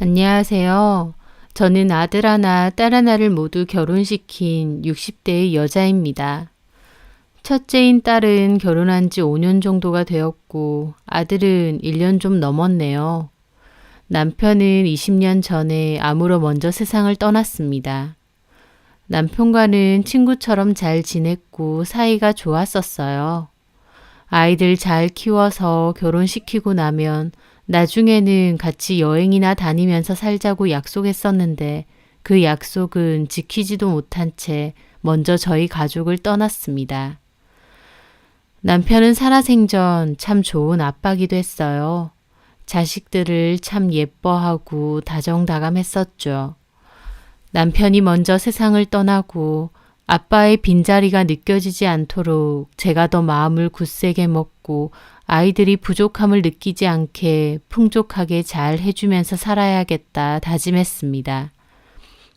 안녕하세요. 저는 아들 하나, 딸 하나를 모두 결혼시킨 60대의 여자입니다. 첫째인 딸은 결혼한 지 5년 정도가 되었고, 아들은 1년 좀 넘었네요. 남편은 20년 전에 암으로 먼저 세상을 떠났습니다. 남편과는 친구처럼 잘 지냈고 사이가 좋았었어요. 아이들 잘 키워서 결혼시키고 나면 나중에는 같이 여행이나 다니면서 살자고 약속했었는데 그 약속은 지키지도 못한 채 먼저 저희 가족을 떠났습니다. 남편은 살아생전 참 좋은 아빠기도 했어요. 자식들을 참 예뻐하고 다정다감했었죠. 남편이 먼저 세상을 떠나고 아빠의 빈자리가 느껴지지 않도록 제가 더 마음을 굳세게 먹고 아이들이 부족함을 느끼지 않게 풍족하게 잘 해주면서 살아야겠다 다짐했습니다.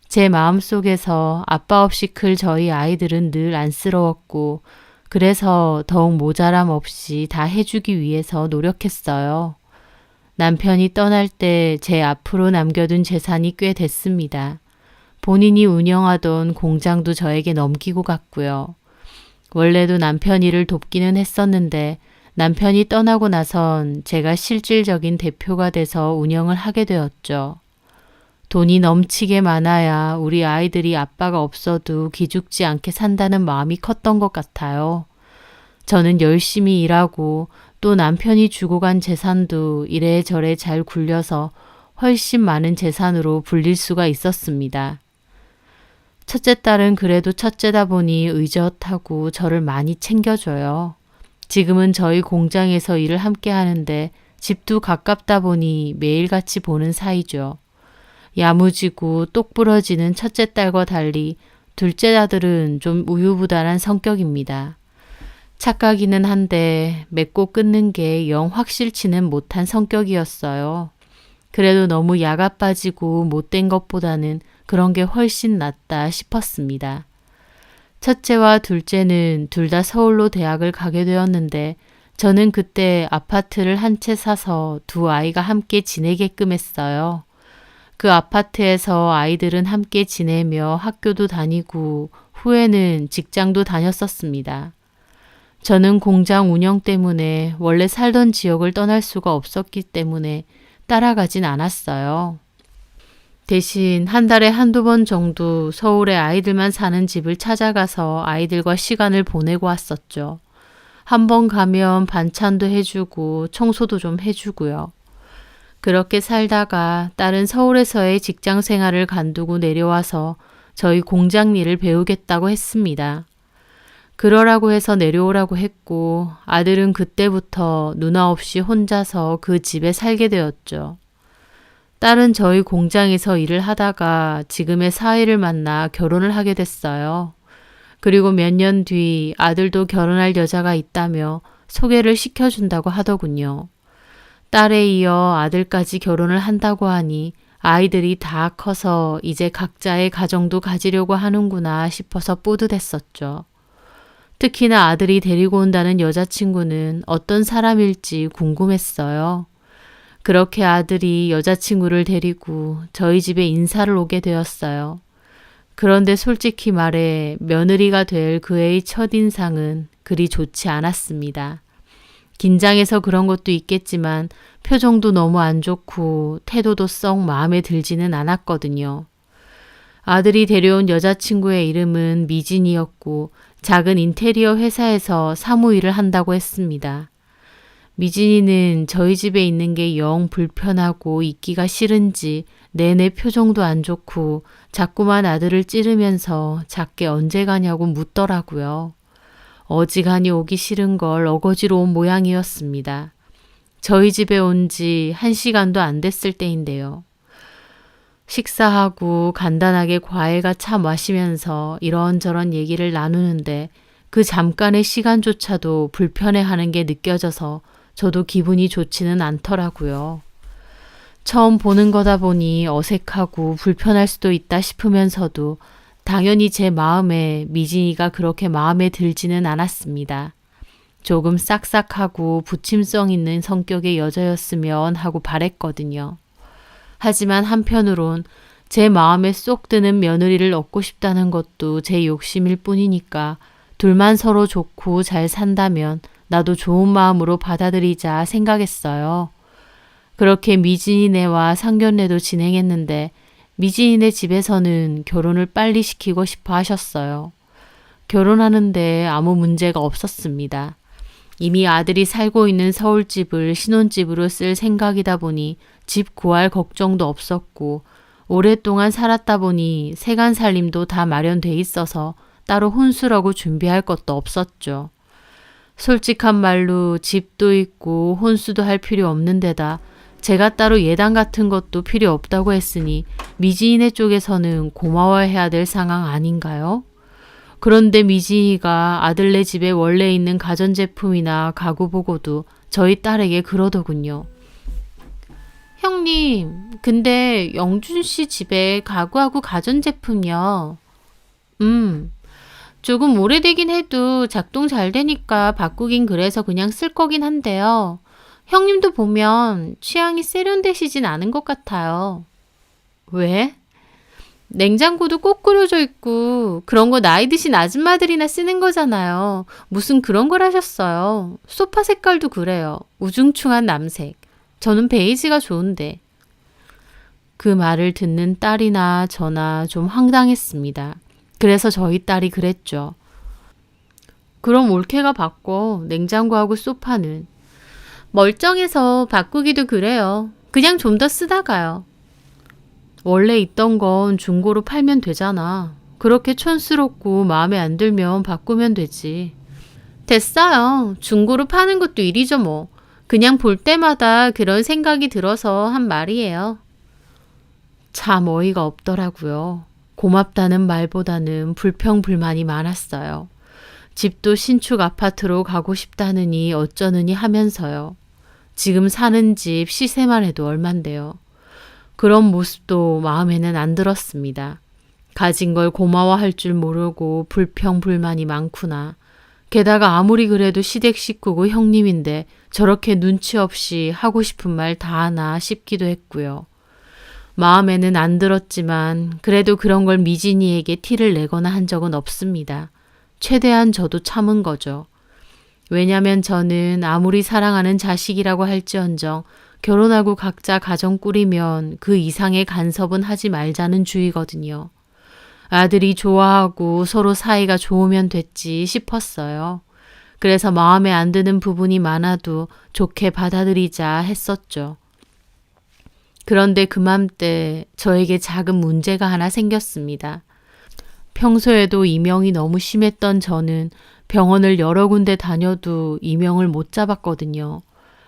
제 마음속에서 아빠 없이 클 저희 아이들은 늘 안쓰러웠고 그래서 더욱 모자람 없이 다 해주기 위해서 노력했어요. 남편이 떠날 때 제 앞으로 남겨둔 재산이 꽤 됐습니다. 본인이 운영하던 공장도 저에게 넘기고 갔고요. 원래도 남편 일을 돕기는 했었는데 남편이 떠나고 나선 제가 실질적인 대표가 돼서 운영을 하게 되었죠. 돈이 넘치게 많아야 우리 아이들이 아빠가 없어도 기죽지 않게 산다는 마음이 컸던 것 같아요. 저는 열심히 일하고 또 남편이 주고 간 재산도 이래저래 잘 굴려서 훨씬 많은 재산으로 불릴 수가 있었습니다. 첫째 딸은 그래도 첫째다 보니 의젓하고 저를 많이 챙겨줘요. 지금은 저희 공장에서 일을 함께 하는데 집도 가깝다 보니 매일같이 보는 사이죠. 야무지고 똑부러지는 첫째 딸과 달리 둘째 아들은 좀 우유부단한 성격입니다. 착하기는 한데 맺고 끊는 게 영 확실치는 못한 성격이었어요. 그래도 너무 야가 빠지고 못된 것보다는 그런 게 훨씬 낫다 싶었습니다. 첫째와 둘째는 둘 다 서울로 대학을 가게 되었는데 저는 그때 아파트를 한 채 사서 두 아이가 함께 지내게끔 했어요. 그 아파트에서 아이들은 함께 지내며 학교도 다니고 후에는 직장도 다녔었습니다. 저는 공장 운영 때문에 원래 살던 지역을 떠날 수가 없었기 때문에 따라가진 않았어요. 대신 한 달에 한두 번 정도 서울에 아이들만 사는 집을 찾아가서 아이들과 시간을 보내고 왔었죠. 한 번 가면 반찬도 해주고 청소도 좀 해주고요. 그렇게 살다가 딸은 서울에서의 직장 생활을 간두고 내려와서 저희 공장 일을 배우겠다고 했습니다. 그러라고 해서 내려오라고 했고 아들은 그때부터 누나 없이 혼자서 그 집에 살게 되었죠. 딸은 저희 공장에서 일을 하다가 지금의 사위를 만나 결혼을 하게 됐어요. 그리고 몇 년 뒤 아들도 결혼할 여자가 있다며 소개를 시켜준다고 하더군요. 딸에 이어 아들까지 결혼을 한다고 하니 아이들이 다 커서 이제 각자의 가정도 가지려고 하는구나 싶어서 뿌듯했었죠. 특히나 아들이 데리고 온다는 여자친구는 어떤 사람일지 궁금했어요. 그렇게 아들이 여자친구를 데리고 저희 집에 인사를 오게 되었어요. 그런데 솔직히 말해 며느리가 될 그의 첫인상은 그리 좋지 않았습니다. 긴장해서 그런 것도 있겠지만 표정도 너무 안 좋고 태도도 썩 마음에 들지는 않았거든요. 아들이 데려온 여자친구의 이름은 미진이었고 작은 인테리어 회사에서 사무일을 한다고 했습니다. 미진이는 저희 집에 있는 게 영 불편하고 있기가 싫은지 내내 표정도 안 좋고 자꾸만 아들을 찌르면서 작게 언제 가냐고 묻더라고요. 어지간히 오기 싫은 걸 어거지로 온 모양이었습니다. 저희 집에 온 지 1시간도 안 됐을 때인데요. 식사하고 간단하게 과일과 차 마시면서 이런저런 얘기를 나누는데 그 잠깐의 시간조차도 불편해하는 게 느껴져서 저도 기분이 좋지는 않더라고요. 처음 보는 거다 보니 어색하고 불편할 수도 있다 싶으면서도 당연히 제 마음에 미진이가 그렇게 마음에 들지는 않았습니다. 조금 싹싹하고 부침성 있는 성격의 여자였으면 하고 바랬거든요. 하지만 한편으론 제 마음에 쏙 드는 며느리를 얻고 싶다는 것도 제 욕심일 뿐이니까 둘만 서로 좋고 잘 산다면 나도 좋은 마음으로 받아들이자 생각했어요. 그렇게 미진이네와 상견례도 진행했는데 미진이네 집에서는 결혼을 빨리 시키고 싶어 하셨어요. 결혼하는데 아무 문제가 없었습니다. 이미 아들이 살고 있는 서울집을 신혼집으로 쓸 생각이다 보니 집 구할 걱정도 없었고 오랫동안 살았다 보니 세간 살림도 다 마련돼 있어서 따로 혼수라고 준비할 것도 없었죠. 솔직한 말로 집도 있고 혼수도 할 필요 없는 데다 제가 따로 예단 같은 것도 필요 없다고 했으니 미지인의 쪽에서는 고마워해야 될 상황 아닌가요? 그런데 미지희가 아들네 집에 원래 있는 가전제품이나 가구 보고도 저희 딸에게 그러더군요. 형님, 근데 영준 씨 집에 가구하고 가전제품이요. 조금 오래되긴 해도 작동 잘 되니까 바꾸긴 그래서 그냥 쓸 거긴 한데요. 형님도 보면 취향이 세련되시진 않은 것 같아요. 왜? 냉장고도 꼬꾸려져 있고 그런 거 나이 드신 아줌마들이나 쓰는 거잖아요. 무슨 그런 걸 하셨어요. 소파 색깔도 그래요. 우중충한 남색. 저는 베이지가 좋은데. 그 말을 듣는 딸이나 저나 좀 황당했습니다. 그래서 저희 딸이 그랬죠. 그럼 올케가 바꿔. 냉장고하고 소파는. 멀쩡해서 바꾸기도 그래요. 그냥 좀 더 쓰다가요. 원래 있던 건 중고로 팔면 되잖아. 그렇게 촌스럽고 마음에 안 들면 바꾸면 되지. 됐어요. 중고로 파는 것도 일이죠 뭐. 그냥 볼 때마다 그런 생각이 들어서 한 말이에요. 참 어이가 없더라고요. 고맙다는 말보다는 불평불만이 많았어요. 집도 신축 아파트로 가고 싶다느니 어쩌느니 하면서요. 지금 사는 집 시세만 해도 얼만데요. 그런 모습도 마음에는 안 들었습니다. 가진 걸 고마워할 줄 모르고 불평불만이 많구나. 게다가 아무리 그래도 시댁 식구고 형님인데 저렇게 눈치 없이 하고 싶은 말 다 하나 싶기도 했고요. 마음에는 안 들었지만 그래도 그런 걸 미진이에게 티를 내거나 한 적은 없습니다. 최대한 저도 참은 거죠. 왜냐면 저는 아무리 사랑하는 자식이라고 할지언정 결혼하고 각자 가정 꾸리면 그 이상의 간섭은 하지 말자는 주의거든요. 아들이 좋아하고 서로 사이가 좋으면 됐지 싶었어요. 그래서 마음에 안 드는 부분이 많아도 좋게 받아들이자 했었죠. 그런데 그맘때 저에게 작은 문제가 하나 생겼습니다. 평소에도 이명이 너무 심했던 저는 병원을 여러 군데 다녀도 이명을 못 잡았거든요.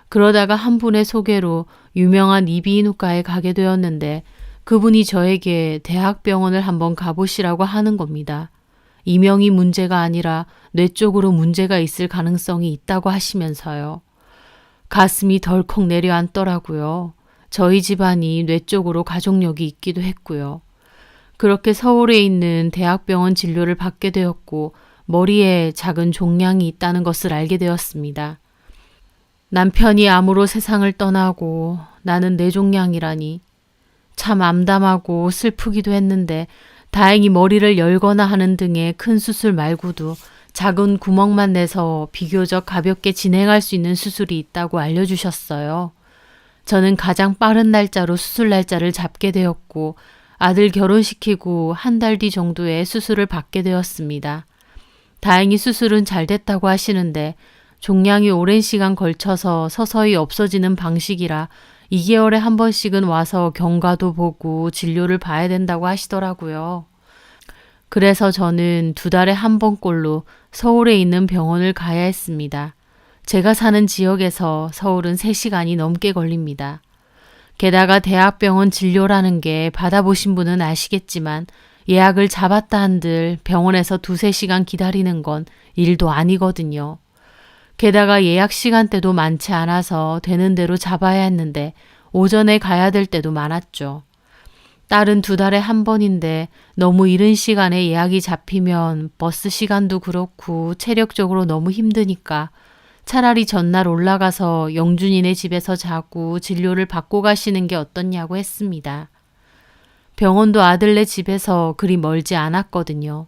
그러다가 한 분의 소개로 유명한 이비인후과에 가게 되었는데 그분이 저에게 대학병원을 한번 가보시라고 하는 겁니다. 이명이 문제가 아니라 뇌 쪽으로 문제가 있을 가능성이 있다고 하시면서요. 가슴이 덜컥 내려앉더라고요. 저희 집안이 뇌 쪽으로 가족력이 있기도 했고요. 그렇게 서울에 있는 대학병원 진료를 받게 되었고 머리에 작은 종양이 있다는 것을 알게 되었습니다. 남편이 암으로 세상을 떠나고 나는 뇌종양이라니 참 암담하고 슬프기도 했는데 다행히 머리를 열거나 하는 등의 큰 수술 말고도 작은 구멍만 내서 비교적 가볍게 진행할 수 있는 수술이 있다고 알려주셨어요. 저는 가장 빠른 날짜로 수술 날짜를 잡게 되었고 아들 결혼시키고 한 달 뒤 정도에 수술을 받게 되었습니다. 다행히 수술은 잘 됐다고 하시는데 종양이 오랜 시간 걸쳐서 서서히 없어지는 방식이라 2개월에 한 번씩은 와서 경과도 보고 진료를 봐야 된다고 하시더라고요. 그래서 저는 2달에 한 번꼴로 서울에 있는 병원을 가야 했습니다. 제가 사는 지역에서 서울은 3시간이 넘게 걸립니다. 게다가 대학병원 진료라는 게 받아보신 분은 아시겠지만 예약을 잡았다 한들 병원에서 2-3시간 기다리는 건 일도 아니거든요. 게다가 예약 시간대도 많지 않아서 되는 대로 잡아야 했는데 오전에 가야 될 때도 많았죠. 딸은 2달에 한 번인데 너무 이른 시간에 예약이 잡히면 버스 시간도 그렇고 체력적으로 너무 힘드니까 차라리 전날 올라가서 영준이네 집에서 자고 진료를 받고 가시는 게 어떻냐고 했습니다. 병원도 아들네 집에서 그리 멀지 않았거든요.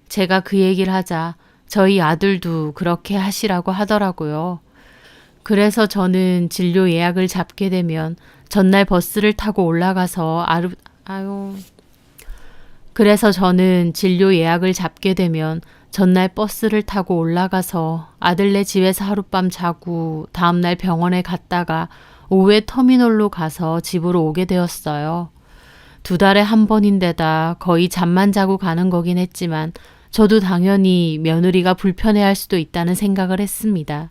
제가 그 얘기를 하자 저희 아들도 그렇게 하시라고 하더라고요. 그래서 저는 진료 예약을 잡게 되면 전날 버스를 타고 올라가서 그래서 저는 진료 예약을 잡게 되면 전날 버스를 타고 올라가서 아들네 집에서 하룻밤 자고 다음날 병원에 갔다가 오후에 터미널로 가서 집으로 오게 되었어요. 2달에 한 번인데다 거의 잠만 자고 가는 거긴 했지만 저도 당연히 며느리가 불편해할 수도 있다는 생각을 했습니다.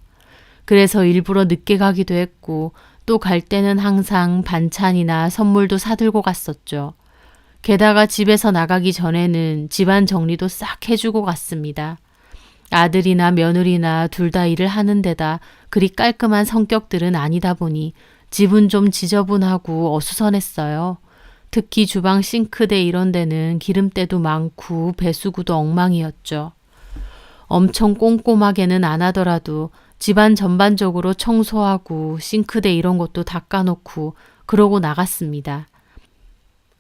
그래서 일부러 늦게 가기도 했고 또 갈 때는 항상 반찬이나 선물도 사들고 갔었죠. 게다가 집에서 나가기 전에는 집안 정리도 싹 해주고 갔습니다. 아들이나 며느리나 둘 다 일을 하는 데다 그리 깔끔한 성격들은 아니다 보니 집은 좀 지저분하고 어수선했어요. 특히 주방 싱크대 이런 데는 기름때도 많고 배수구도 엉망이었죠. 엄청 꼼꼼하게는 안 하더라도 집안 전반적으로 청소하고 싱크대 이런 것도 닦아놓고 그러고 나갔습니다.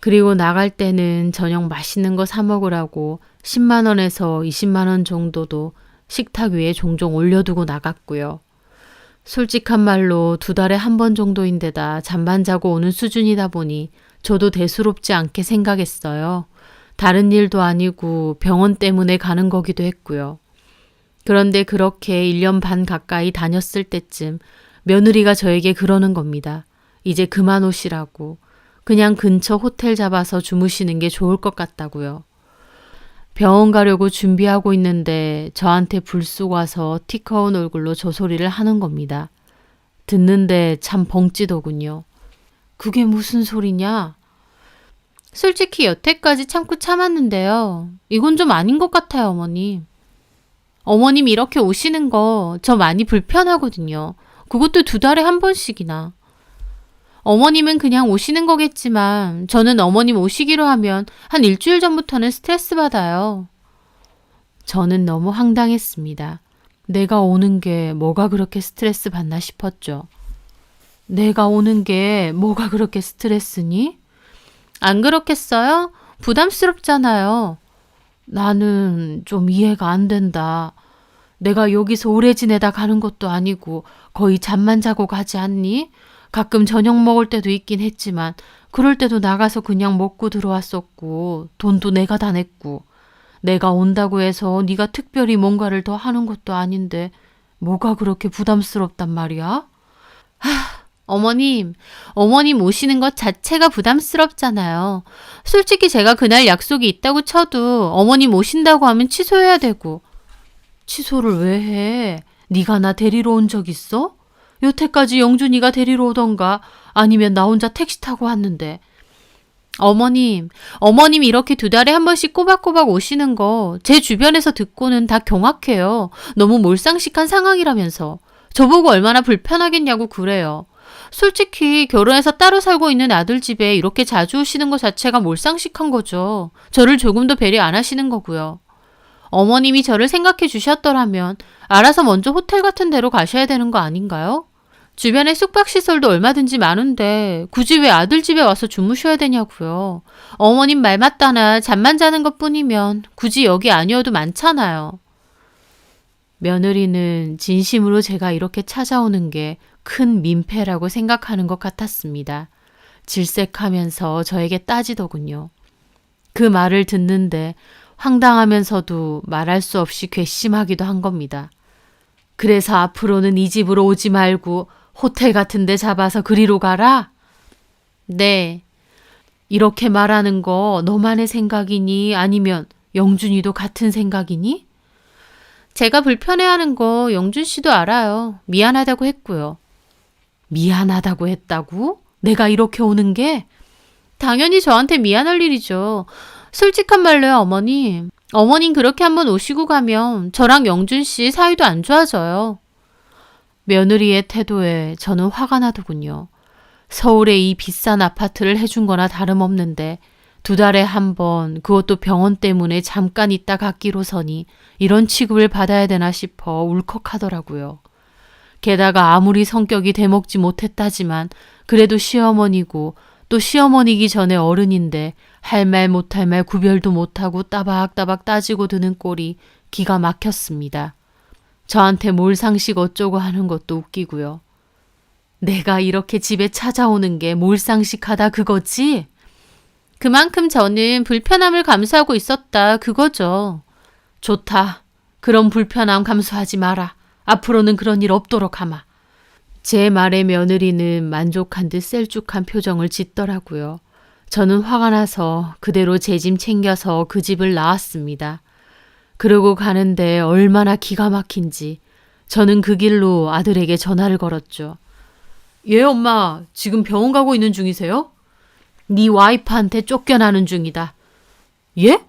그리고 나갈 때는 저녁 맛있는 거 사 먹으라고 10만 원에서 20만 원 정도도 식탁 위에 종종 올려두고 나갔고요. 솔직한 말로 2달에 한 번 정도인데다 잠만 자고 오는 수준이다 보니 저도 대수롭지 않게 생각했어요. 다른 일도 아니고 병원 때문에 가는 거기도 했고요. 그런데 그렇게 1년 반 가까이 다녔을 때쯤 며느리가 저에게 그러는 겁니다. 이제 그만 오시라고. 그냥 근처 호텔 잡아서 주무시는 게 좋을 것 같다고요. 병원 가려고 준비하고 있는데 저한테 불쑥 와서 티커운 얼굴로 저 소리를 하는 겁니다. 듣는데 참 벙찌더군요. 그게 무슨 소리냐? 솔직히 여태까지 참고 참았는데요. 이건 좀 아닌 것 같아요, 어머님. 어머님 이렇게 오시는 거 저 많이 불편하거든요. 그것도 2달에 한 번씩이나. 어머님은 그냥 오시는 거겠지만 저는 어머님 오시기로 하면 한 일주일 전부터는 스트레스 받아요. 저는 너무 황당했습니다. 내가 오는 게 뭐가 그렇게 스트레스 받나 싶었죠. 내가 오는 게 뭐가 그렇게 스트레스니? 안 그렇겠어요? 부담스럽잖아요. 나는 좀 이해가 안 된다. 내가 여기서 오래 지내다 가는 것도 아니고 거의 잠만 자고 가지 않니? 가끔 저녁 먹을 때도 있긴 했지만 그럴 때도 나가서 그냥 먹고 들어왔었고 돈도 내가 다 냈고 내가 온다고 해서 네가 특별히 뭔가를 더 하는 것도 아닌데 뭐가 그렇게 부담스럽단 말이야? 어머님 오시는 것 자체가 부담스럽잖아요. 솔직히 제가 그날 약속이 있다고 쳐도 어머님 오신다고 하면 취소해야 되고. 취소를 왜 해? 네가 나 데리러 온 적 있어? 여태까지 영준이가 데리러 오던가 아니면 나 혼자 택시 타고 왔는데. 어머님 이렇게 2달에 한 번씩 꼬박꼬박 오시는 거 제 주변에서 듣고는 다 경악해요. 너무 몰상식한 상황이라면서. 저보고 얼마나 불편하겠냐고 그래요. 솔직히 결혼해서 따로 살고 있는 아들 집에 이렇게 자주 오시는 것 자체가 몰상식한 거죠. 저를 조금 더 배려 안 하시는 거고요. 어머님이 저를 생각해 주셨더라면 알아서 먼저 호텔 같은 데로 가셔야 되는 거 아닌가요? 주변에 숙박시설도 얼마든지 많은데 굳이 왜 아들 집에 와서 주무셔야 되냐고요. 어머님 말 맞다나 잠만 자는 것뿐이면 굳이 여기 아니어도 많잖아요. 며느리는 진심으로 제가 이렇게 찾아오는 게 큰 민폐라고 생각하는 것 같았습니다. 질색하면서 저에게 따지더군요. 그 말을 듣는데 황당하면서도 말할 수 없이 괘씸하기도 한 겁니다. 그래서 앞으로는 이 집으로 오지 말고 호텔 같은 데 잡아서 그리로 가라? 네. 이렇게 말하는 거 너만의 생각이니 아니면 영준이도 같은 생각이니? 제가 불편해하는 거 영준 씨도 알아요. 미안하다고 했고요. 미안하다고 했다고? 내가 이렇게 오는 게? 당연히 저한테 미안할 일이죠. 솔직한 말로요, 어머님. 어머님 그렇게 한번 오시고 가면 저랑 영준 씨 사이도 안 좋아져요. 며느리의 태도에 저는 화가 나더군요. 서울에 이 비싼 아파트를 해준 거나 다름없는데 2달에 한 번 그것도 병원 때문에 잠깐 있다 갔기로서니 이런 취급을 받아야 되나 싶어 울컥하더라고요. 게다가 아무리 성격이 대먹지 못했다지만 그래도 시어머니고 또 시어머니기 전에 어른인데 할 말 못할 말 구별도 못하고 따박따박 따지고 드는 꼴이 기가 막혔습니다. 저한테 몰상식 어쩌고 하는 것도 웃기고요. 내가 이렇게 집에 찾아오는 게 몰상식하다 그거지? 그만큼 저는 불편함을 감수하고 있었다 그거죠. 좋다. 그런 불편함 감수하지 마라. 앞으로는 그런 일 없도록 하마. 제 말에 며느리는 만족한 듯 셀쭉한 표정을 짓더라고요. 저는 화가 나서 그대로 제 짐 챙겨서 그 집을 나왔습니다. 그러고 가는데 얼마나 기가 막힌지 저는 그 길로 아들에게 전화를 걸었죠. 예, 엄마. 지금 병원 가고 있는 중이세요? 네 와이프한테 쫓겨나는 중이다. 예?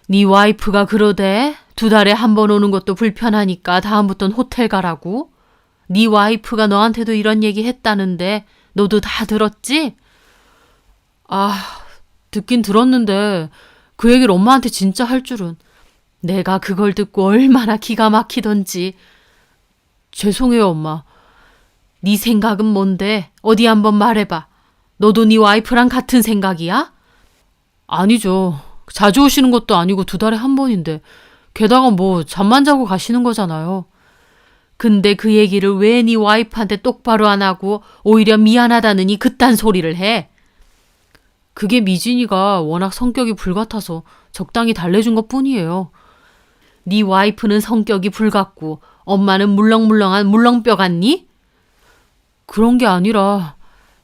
네 와이프가 그러대. 2달에 한 번 오는 것도 불편하니까 다음부턴 호텔 가라고. 네 와이프가 너한테도 이런 얘기 했다는데 너도 다 들었지? 아, 듣긴 들었는데 그 얘기를 엄마한테 진짜 할 줄은. 내가 그걸 듣고 얼마나 기가 막히던지. 죄송해요, 엄마. 네 생각은 뭔데? 어디 한번 말해봐. 너도 네 와이프랑 같은 생각이야? 아니죠. 자주 오시는 것도 아니고 2달에 한 번인데 게다가 뭐 잠만 자고 가시는 거잖아요. 근데 그 얘기를 왜 네 와이프한테 똑바로 안 하고 오히려 미안하다느니 그딴 소리를 해? 그게 미진이가 워낙 성격이 불같아서 적당히 달래준 것뿐이에요. 네 와이프는 성격이 불같고 엄마는 물렁물렁한 물렁뼈 같니? 그런 게 아니라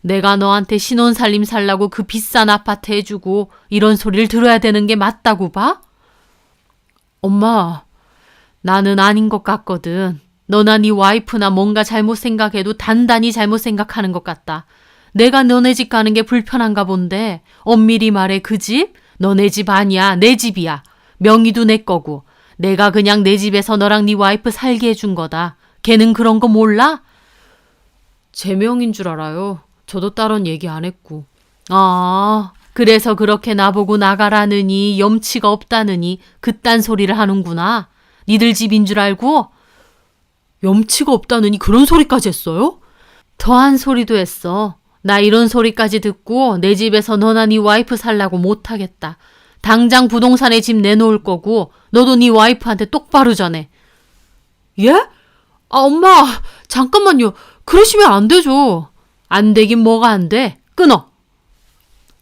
내가 너한테 신혼살림 살라고 그 비싼 아파트 해주고 이런 소리를 들어야 되는 게 맞다고 봐? 엄마, 나는 아닌 것 같거든. 너나 네 와이프나 뭔가 잘못 생각해도 단단히 잘못 생각하는 것 같다. 내가 너네 집 가는 게 불편한가 본데 엄밀히 말해 그 집? 너네 집 아니야. 내 집이야. 명의도 내 거고. 내가 그냥 내 집에서 너랑 네 와이프 살게 해준 거다. 걔는 그런 거 몰라? 제 명인 줄 알아요. 저도 따론 얘기 안 했고. 아, 그래서 그렇게 나보고 나가라느니 염치가 없다느니 그딴 소리를 하는구나. 니들 집인 줄 알고? 염치가 없다느니 그런 소리까지 했어요? 더한 소리도 했어. 나 이런 소리까지 듣고 내 집에서 너나 네 와이프 살라고 못하겠다. 당장 부동산에 집 내놓을 거고 너도 네 와이프한테 똑바로 전해. 예? 아, 엄마, 잠깐만요. 그러시면 안 되죠. 안 되긴 뭐가 안 돼. 끊어.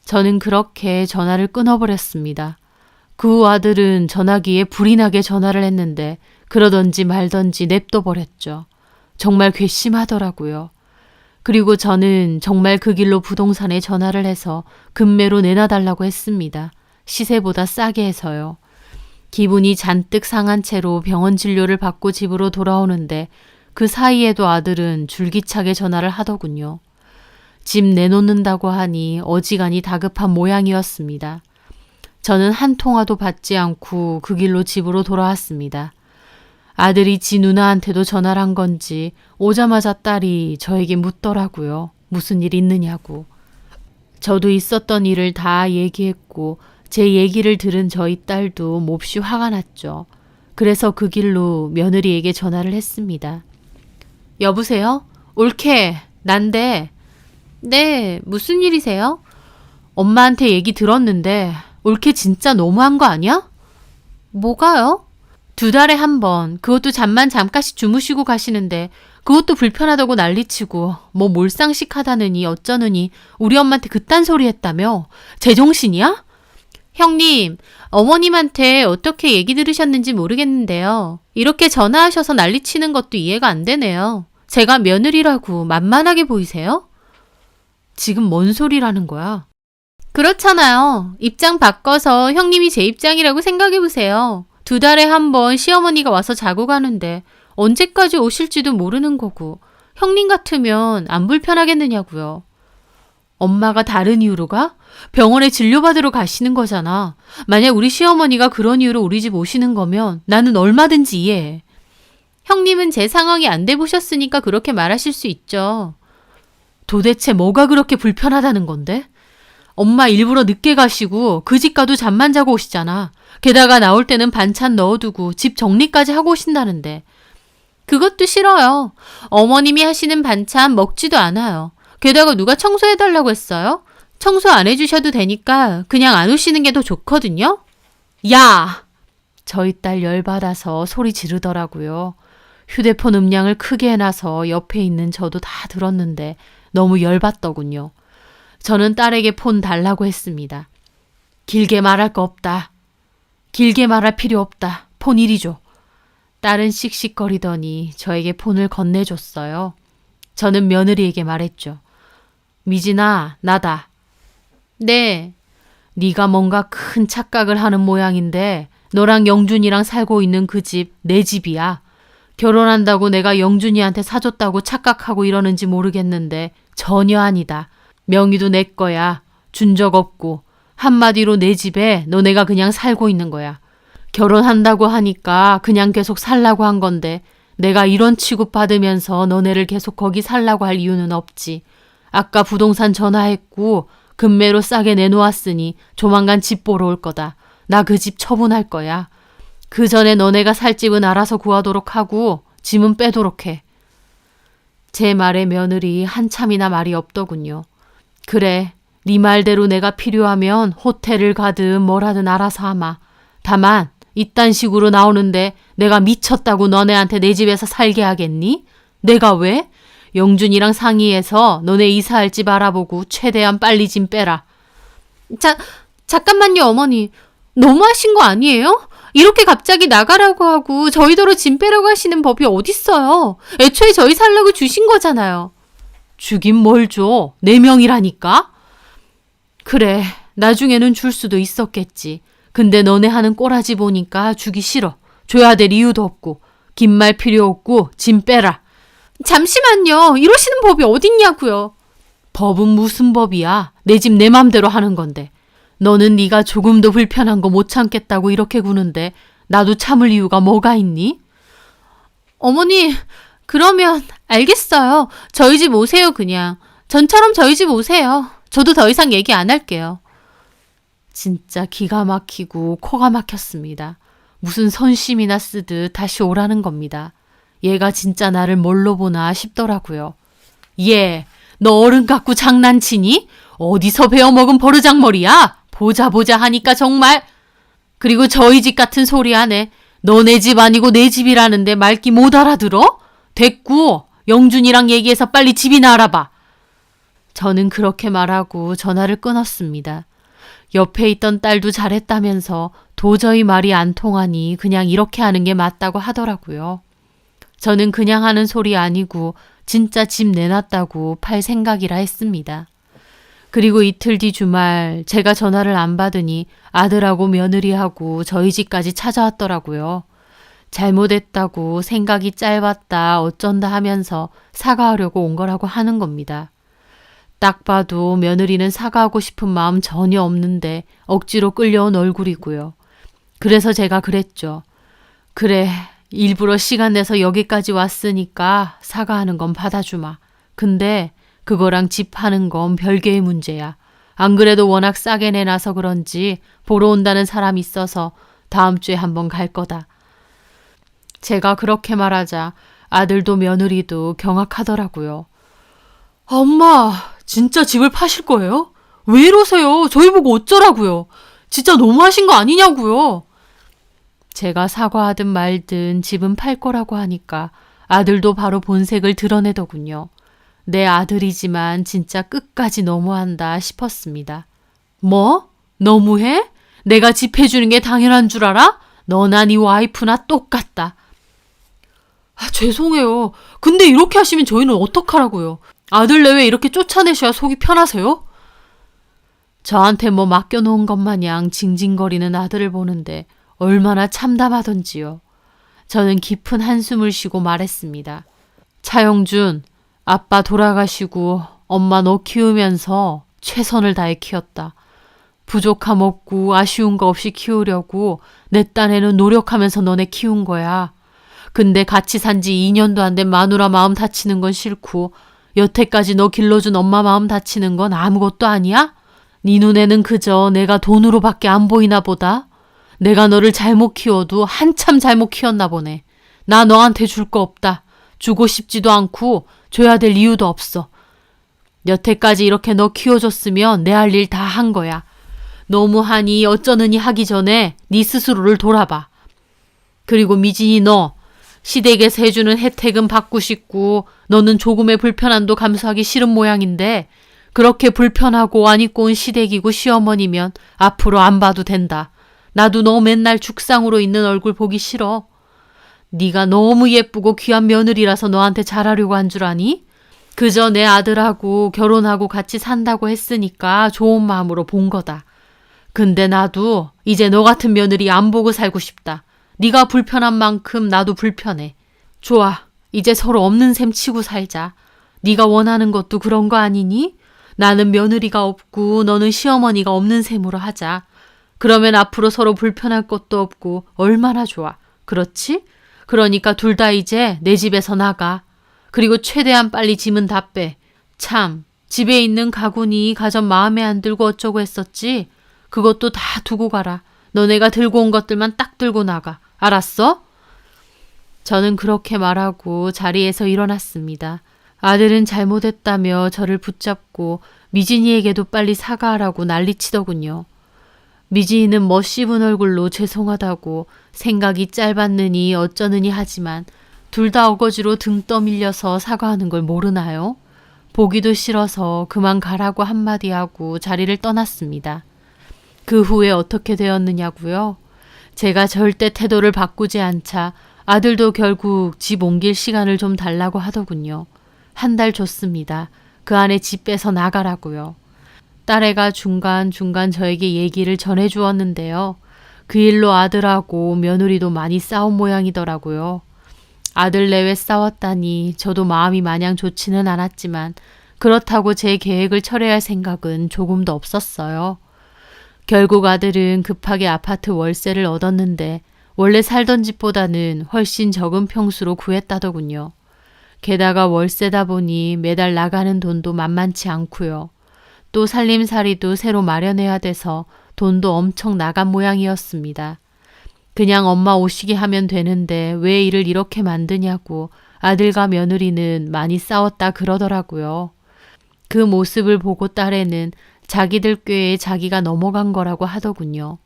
저는 그렇게 전화를 끊어버렸습니다. 그 후 아들은 전화기에 불이 나게 전화를 했는데 그러던지 말던지 냅둬버렸죠. 정말 괘씸하더라고요. 그리고 저는 정말 그 길로 부동산에 전화를 해서 금매로 내놔달라고 했습니다. 시세보다 싸게 해서요. 기분이 잔뜩 상한 채로 병원 진료를 받고 집으로 돌아오는데 그 사이에도 아들은 줄기차게 전화를 하더군요. 집 내놓는다고 하니 어지간히 다급한 모양이었습니다. 저는 한 통화도 받지 않고 그 길로 집으로 돌아왔습니다. 아들이 지 누나한테도 전화를 한 건지 오자마자 딸이 저에게 묻더라고요. 무슨 일 있느냐고. 저도 있었던 일을 다 얘기했고 제 얘기를 들은 저희 딸도 몹시 화가 났죠. 그래서 그 길로 며느리에게 전화를 했습니다. 여보세요? 올케, 난데. 네, 무슨 일이세요? 엄마한테 얘기 들었는데 올케 진짜 너무한 거 아니야? 뭐가요? 2달에 한 번, 그것도 잠만 잠깐씩 주무시고 가시는데 그것도 불편하다고 난리치고 뭐 몰상식하다느니 어쩌느니 우리 엄마한테 그딴 소리 했다며? 제정신이야? 형님, 어머님한테 어떻게 얘기 들으셨는지 모르겠는데요. 이렇게 전화하셔서 난리치는 것도 이해가 안 되네요. 제가 며느리라고 만만하게 보이세요? 지금 뭔 소리라는 거야? 그렇잖아요. 입장 바꿔서 형님이 제 입장이라고 생각해보세요. 2달에 한 번 시어머니가 와서 자고 가는데 언제까지 오실지도 모르는 거고 형님 같으면 안 불편하겠느냐고요. 엄마가 다른 이유로 가? 병원에 진료받으러 가시는 거잖아. 만약 우리 시어머니가 그런 이유로 우리 집 오시는 거면 나는 얼마든지 이해해. 형님은 제 상황이 안 돼 보셨으니까 그렇게 말하실 수 있죠. 도대체 뭐가 그렇게 불편하다는 건데? 엄마 일부러 늦게 가시고 그 집 가도 잠만 자고 오시잖아. 게다가 나올 때는 반찬 넣어두고 집 정리까지 하고 오신다는데. 그것도 싫어요. 어머님이 하시는 반찬 먹지도 않아요. 게다가 누가 청소해달라고 했어요? 청소 안 해주셔도 되니까 그냥 안 오시는 게 더 좋거든요? 야! 저희 딸 열받아서 소리 지르더라고요. 휴대폰 음량을 크게 해놔서 옆에 있는 저도 다 들었는데 너무 열받더군요. 저는 딸에게 폰 달라고 했습니다. 길게 말할 거 없다. 길게 말할 필요 없다. 폰 이리 줘. 딸은 씩씩거리더니 저에게 폰을 건네줬어요. 저는 며느리에게 말했죠. 미진아, 나다. 네. 네가 뭔가 큰 착각을 하는 모양인데 너랑 영준이랑 살고 있는 그 집 내 집이야. 결혼한다고 내가 영준이한테 사줬다고 착각하고 이러는지 모르겠는데 전혀 아니다. 명의도 내 거야. 준 적 없고 한마디로 내 집에 너네가 그냥 살고 있는 거야. 결혼한다고 하니까 그냥 계속 살라고 한 건데 내가 이런 취급받으면서 너네를 계속 거기 살라고 할 이유는 없지. 아까 부동산 전화했고 금매로 싸게 내놓았으니 조만간 집 보러 올 거다. 나 그 집 처분할 거야. 그 전에 너네가 살 집은 알아서 구하도록 하고 짐은 빼도록 해. 제 말에 며느리 한참이나 말이 없더군요. 그래, 네 말대로 내가 필요하면 호텔을 가든 뭘 하든 알아서 하마. 다만 이딴 식으로 나오는데 내가 미쳤다고 너네한테 내 집에서 살게 하겠니? 내가 왜? 영준이랑 상의해서 너네 이사할 집 알아보고 최대한 빨리 짐 빼라. 잠깐만요, 어머니. 너무하신 거 아니에요? 이렇게 갑자기 나가라고 하고 저희더러 짐 빼라고 하시는 법이 어딨어요. 애초에 저희 살라고 주신 거잖아요. 주긴 뭘 줘. 4명이라니까. 그래, 나중에는 줄 수도 있었겠지. 근데 너네 하는 꼬라지 보니까 주기 싫어. 줘야 될 이유도 없고. 긴 말 필요 없고 짐 빼라. 잠시만요. 이러시는 법이 어딨냐고요. 법은 무슨 법이야. 내 집 내 맘대로 하는 건데. 너는 네가 조금도 불편한 거 못 참겠다고 이렇게 구는데 나도 참을 이유가 뭐가 있니? 어머니, 그러면 알겠어요. 저희 집 오세요 그냥. 전처럼 저희 집 오세요. 저도 더 이상 얘기 안 할게요. 진짜 기가 막히고 코가 막혔습니다. 무슨 선심이나 쓰듯 다시 오라는 겁니다. 얘가 진짜 나를 뭘로 보나 싶더라고요. 얘, 너 어른 갖고 장난치니? 어디서 배워먹은 버르장머리야? 보자 하니까 정말. 그리고 저희 집 같은 소리 하네. 너네 집 아니고 내 집이라는데 말귀 못 알아들어? 됐고 영준이랑 얘기해서 빨리 집이나 알아봐. 저는 그렇게 말하고 전화를 끊었습니다. 옆에 있던 딸도 잘했다면서 도저히 말이 안 통하니 그냥 이렇게 하는 게 맞다고 하더라고요. 저는 그냥 하는 소리 아니고 진짜 집 내놨다고 팔 생각이라 했습니다. 그리고 이틀 뒤 주말 제가 전화를 안 받으니 아들하고 며느리하고 저희 집까지 찾아왔더라고요. 잘못했다고 생각이 짧았다 어쩐다 하면서 사과하려고 온 거라고 하는 겁니다. 딱 봐도 며느리는 사과하고 싶은 마음 전혀 없는데 억지로 끌려온 얼굴이고요. 그래서 제가 그랬죠. 그래, 일부러 시간 내서 여기까지 왔으니까 사과하는 건 받아주마. 근데 그거랑 집 파는 건 별개의 문제야. 안 그래도 워낙 싸게 내놔서 그런지 보러 온다는 사람이 있어서 다음 주에 한번 갈 거다. 제가 그렇게 말하자 아들도 며느리도 경악하더라고요. 엄마, 진짜 집을 파실 거예요? 왜 이러세요? 저희 보고 어쩌라고요? 진짜 너무하신 거 아니냐고요? 제가 사과하든 말든 집은 팔 거라고 하니까 아들도 바로 본색을 드러내더군요. 내 아들이지만 진짜 끝까지 너무한다 싶었습니다. 뭐? 너무해? 내가 집 해주는 게 당연한 줄 알아? 너나 네 와이프나 똑같다. 죄송해요. 근데 이렇게 하시면 저희는 어떡하라고요? 아들 내외 이렇게 쫓아내셔야 속이 편하세요? 저한테 뭐 맡겨놓은 것 마냥 징징거리는 아들을 보는데 얼마나 참담하던지요. 저는 깊은 한숨을 쉬고 말했습니다. 차영준, 아빠 돌아가시고 엄마 너 키우면서 최선을 다해 키웠다. 부족함 없고 아쉬운 거 없이 키우려고 내 딴에는 노력하면서 너네 키운 거야. 근데 같이 산 지 2년도 안 된 마누라 마음 다치는 건 싫고 여태까지 너 길러준 엄마 마음 다치는 건 아무것도 아니야? 네 눈에는 그저 내가 돈으로밖에 안 보이나 보다. 내가 너를 잘못 키워도 한참 잘못 키웠나 보네. 나 너한테 줄 거 없다. 주고 싶지도 않고 줘야 될 이유도 없어. 여태까지 이렇게 너 키워줬으면 내 할 일 다 한 거야. 너무하니 어쩌느니 하기 전에 네 스스로를 돌아봐. 그리고 미진이 너 시댁에서 해주는 혜택은 받고 싶고 너는 조금의 불편함도 감수하기 싫은 모양인데 그렇게 불편하고 안 입고 온 시댁이고 시어머니면 앞으로 안 봐도 된다. 나도 너 맨날 죽상으로 있는 얼굴 보기 싫어. 네가 너무 예쁘고 귀한 며느리라서 너한테 잘하려고 한 줄 아니? 그저 내 아들하고 결혼하고 같이 산다고 했으니까 좋은 마음으로 본 거다. 근데 나도 이제 너 같은 며느리 안 보고 살고 싶다. 네가 불편한 만큼 나도 불편해. 좋아. 이제 서로 없는 셈 치고 살자. 네가 원하는 것도 그런 거 아니니? 나는 며느리가 없고 너는 시어머니가 없는 셈으로 하자. 그러면 앞으로 서로 불편할 것도 없고 얼마나 좋아. 그렇지? 그러니까 둘 다 이제 내 집에서 나가. 그리고 최대한 빨리 짐은 다 빼. 참, 집에 있는 가구니 가전 마음에 안 들고 어쩌고 했었지? 그것도 다 두고 가라. 너네가 들고 온 것들만 딱 들고 나가. 알았어? 저는 그렇게 말하고 자리에서 일어났습니다. 아들은 잘못했다며 저를 붙잡고 미진이에게도 빨리 사과하라고 난리치더군요. 미진이는 멋씹은 얼굴로 죄송하다고 생각이 짧았느니 어쩌느니 하지만 둘 다 어거지로 등 떠밀려서 사과하는 걸 모르나요? 보기도 싫어서 그만 가라고 한마디 하고 자리를 떠났습니다. 그 후에 어떻게 되었느냐고요? 제가 절대 태도를 바꾸지 않자 아들도 결국 집 옮길 시간을 좀 달라고 하더군요. 한 달 줬습니다. 그 안에 집 빼서 나가라고요. 딸애가 중간중간 저에게 얘기를 전해주었는데요. 그 일로 아들하고 며느리도 많이 싸운 모양이더라고요. 아들 내외 싸웠다니 저도 마음이 마냥 좋지는 않았지만 그렇다고 제 계획을 철회할 생각은 조금도 없었어요. 결국 아들은 급하게 아파트 월세를 얻었는데 원래 살던 집보다는 훨씬 적은 평수로 구했다더군요. 게다가 월세다 보니 매달 나가는 돈도 만만치 않고요. 또 살림살이도 새로 마련해야 돼서 돈도 엄청 나간 모양이었습니다. 그냥 엄마 오시게 하면 되는데 왜 일을 이렇게 만드냐고 아들과 며느리는 많이 싸웠다 그러더라고요. 그 모습을 보고 딸애는 자기들 꾀에 자기가 넘어간 거라고 하더군요.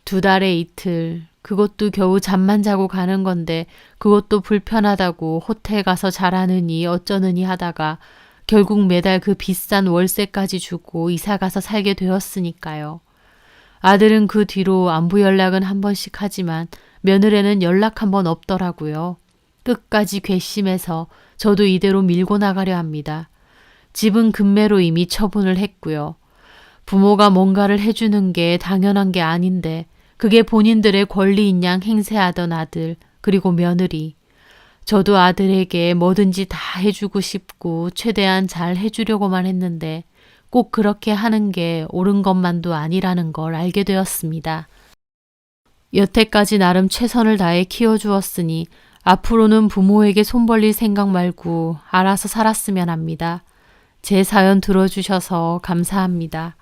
2달에 이틀, 그것도 겨우 잠만 자고 가는 건데 그것도 불편하다고 호텔 가서 자라느니 어쩌느니 하다가 결국 매달 그 비싼 월세까지 주고 이사 가서 살게 되었으니까요. 아들은 그 뒤로 안부 연락은 한 번씩 하지만 며느리는 연락 한 번 없더라고요. 끝까지 괘씸해서 저도 이대로 밀고 나가려 합니다. 집은 금매로 이미 처분을 했고요. 부모가 뭔가를 해주는 게 당연한 게 아닌데 그게 본인들의 권리인 양 행세하던 아들 그리고 며느리. 저도 아들에게 뭐든지 다 해주고 싶고 최대한 잘 해주려고만 했는데 꼭 그렇게 하는 게 옳은 것만도 아니라는 걸 알게 되었습니다. 여태까지 나름 최선을 다해 키워주었으니 앞으로는 부모에게 손 벌릴 생각 말고 알아서 살았으면 합니다. 제 사연 들어주셔서 감사합니다.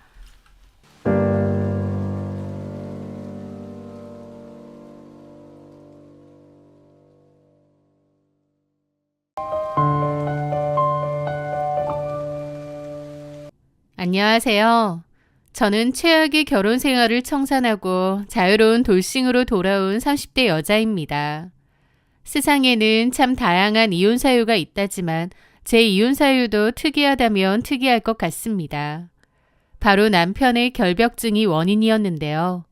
안녕하세요. 저는 최악의 결혼 생활을 청산하고 자유로운 돌싱으로 돌아온 30대 여자입니다. 세상에는 참 다양한 이혼 사유가 있다지만 제 이혼 사유도 특이하다면 특이할 것 같습니다. 바로 남편의 결벽증이 원인이었는데요.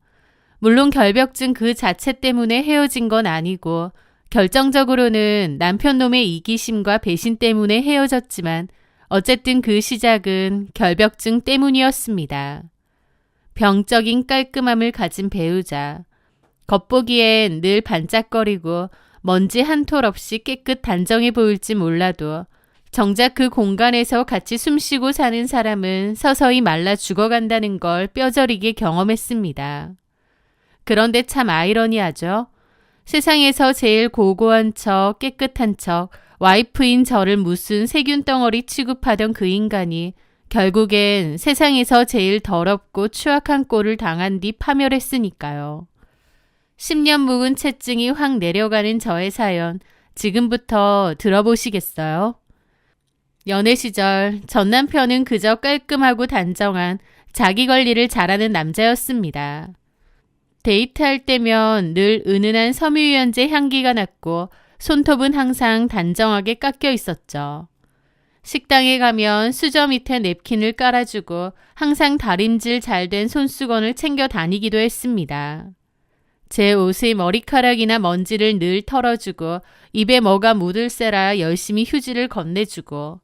물론 결벽증 그 자체 때문에 헤어진 건 아니고 결정적으로는 남편 놈의 이기심과 배신 때문에 헤어졌지만 어쨌든 그 시작은 결벽증 때문이었습니다. 병적인 깔끔함을 가진 배우자. 겉보기엔 늘 반짝거리고 먼지 한 톨 없이 깨끗 단정해 보일지 몰라도 정작 그 공간에서 같이 숨쉬고 사는 사람은 서서히 말라 죽어간다는 걸 뼈저리게 경험했습니다. 그런데 참 아이러니하죠. 세상에서 제일 고고한 척, 깨끗한 척, 와이프인 저를 무슨 세균 덩어리 취급하던 그 인간이 결국엔 세상에서 제일 더럽고 추악한 꼴을 당한 뒤 파멸했으니까요. 10년 묵은 체증이 확 내려가는 저의 사연, 지금부터 들어보시겠어요? 연애 시절 전 남편은 그저 깔끔하고 단정한 자기 관리를 잘하는 남자였습니다. 데이트할 때면 늘 은은한 섬유유연제 향기가 났고 손톱은 항상 단정하게 깎여 있었죠. 식당에 가면 수저 밑에 냅킨을 깔아주고 항상 다림질 잘 된 손수건을 챙겨 다니기도 했습니다. 제 옷의 머리카락이나 먼지를 늘 털어주고 입에 뭐가 묻을세라 열심히 휴지를 건네주고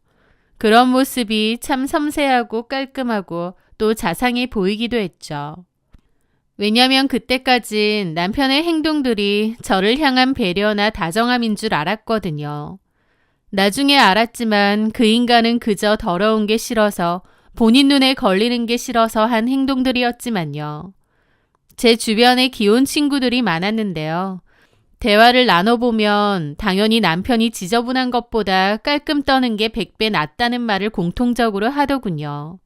그런 모습이 참 섬세하고 깔끔하고 또 자상해 보이기도 했죠. 왜냐면 그때까진 남편의 행동들이 저를 향한 배려나 다정함인 줄 알았거든요. 나중에 알았지만 그 인간은 그저 더러운 게 싫어서 본인 눈에 걸리는 게 싫어서 한 행동들이었지만요. 제 주변에 귀여운 친구들이 많았는데요. 대화를 나눠보면 당연히 남편이 지저분한 것보다 깔끔 떠는 게 100배 낫다는 말을 공통적으로 하더군요.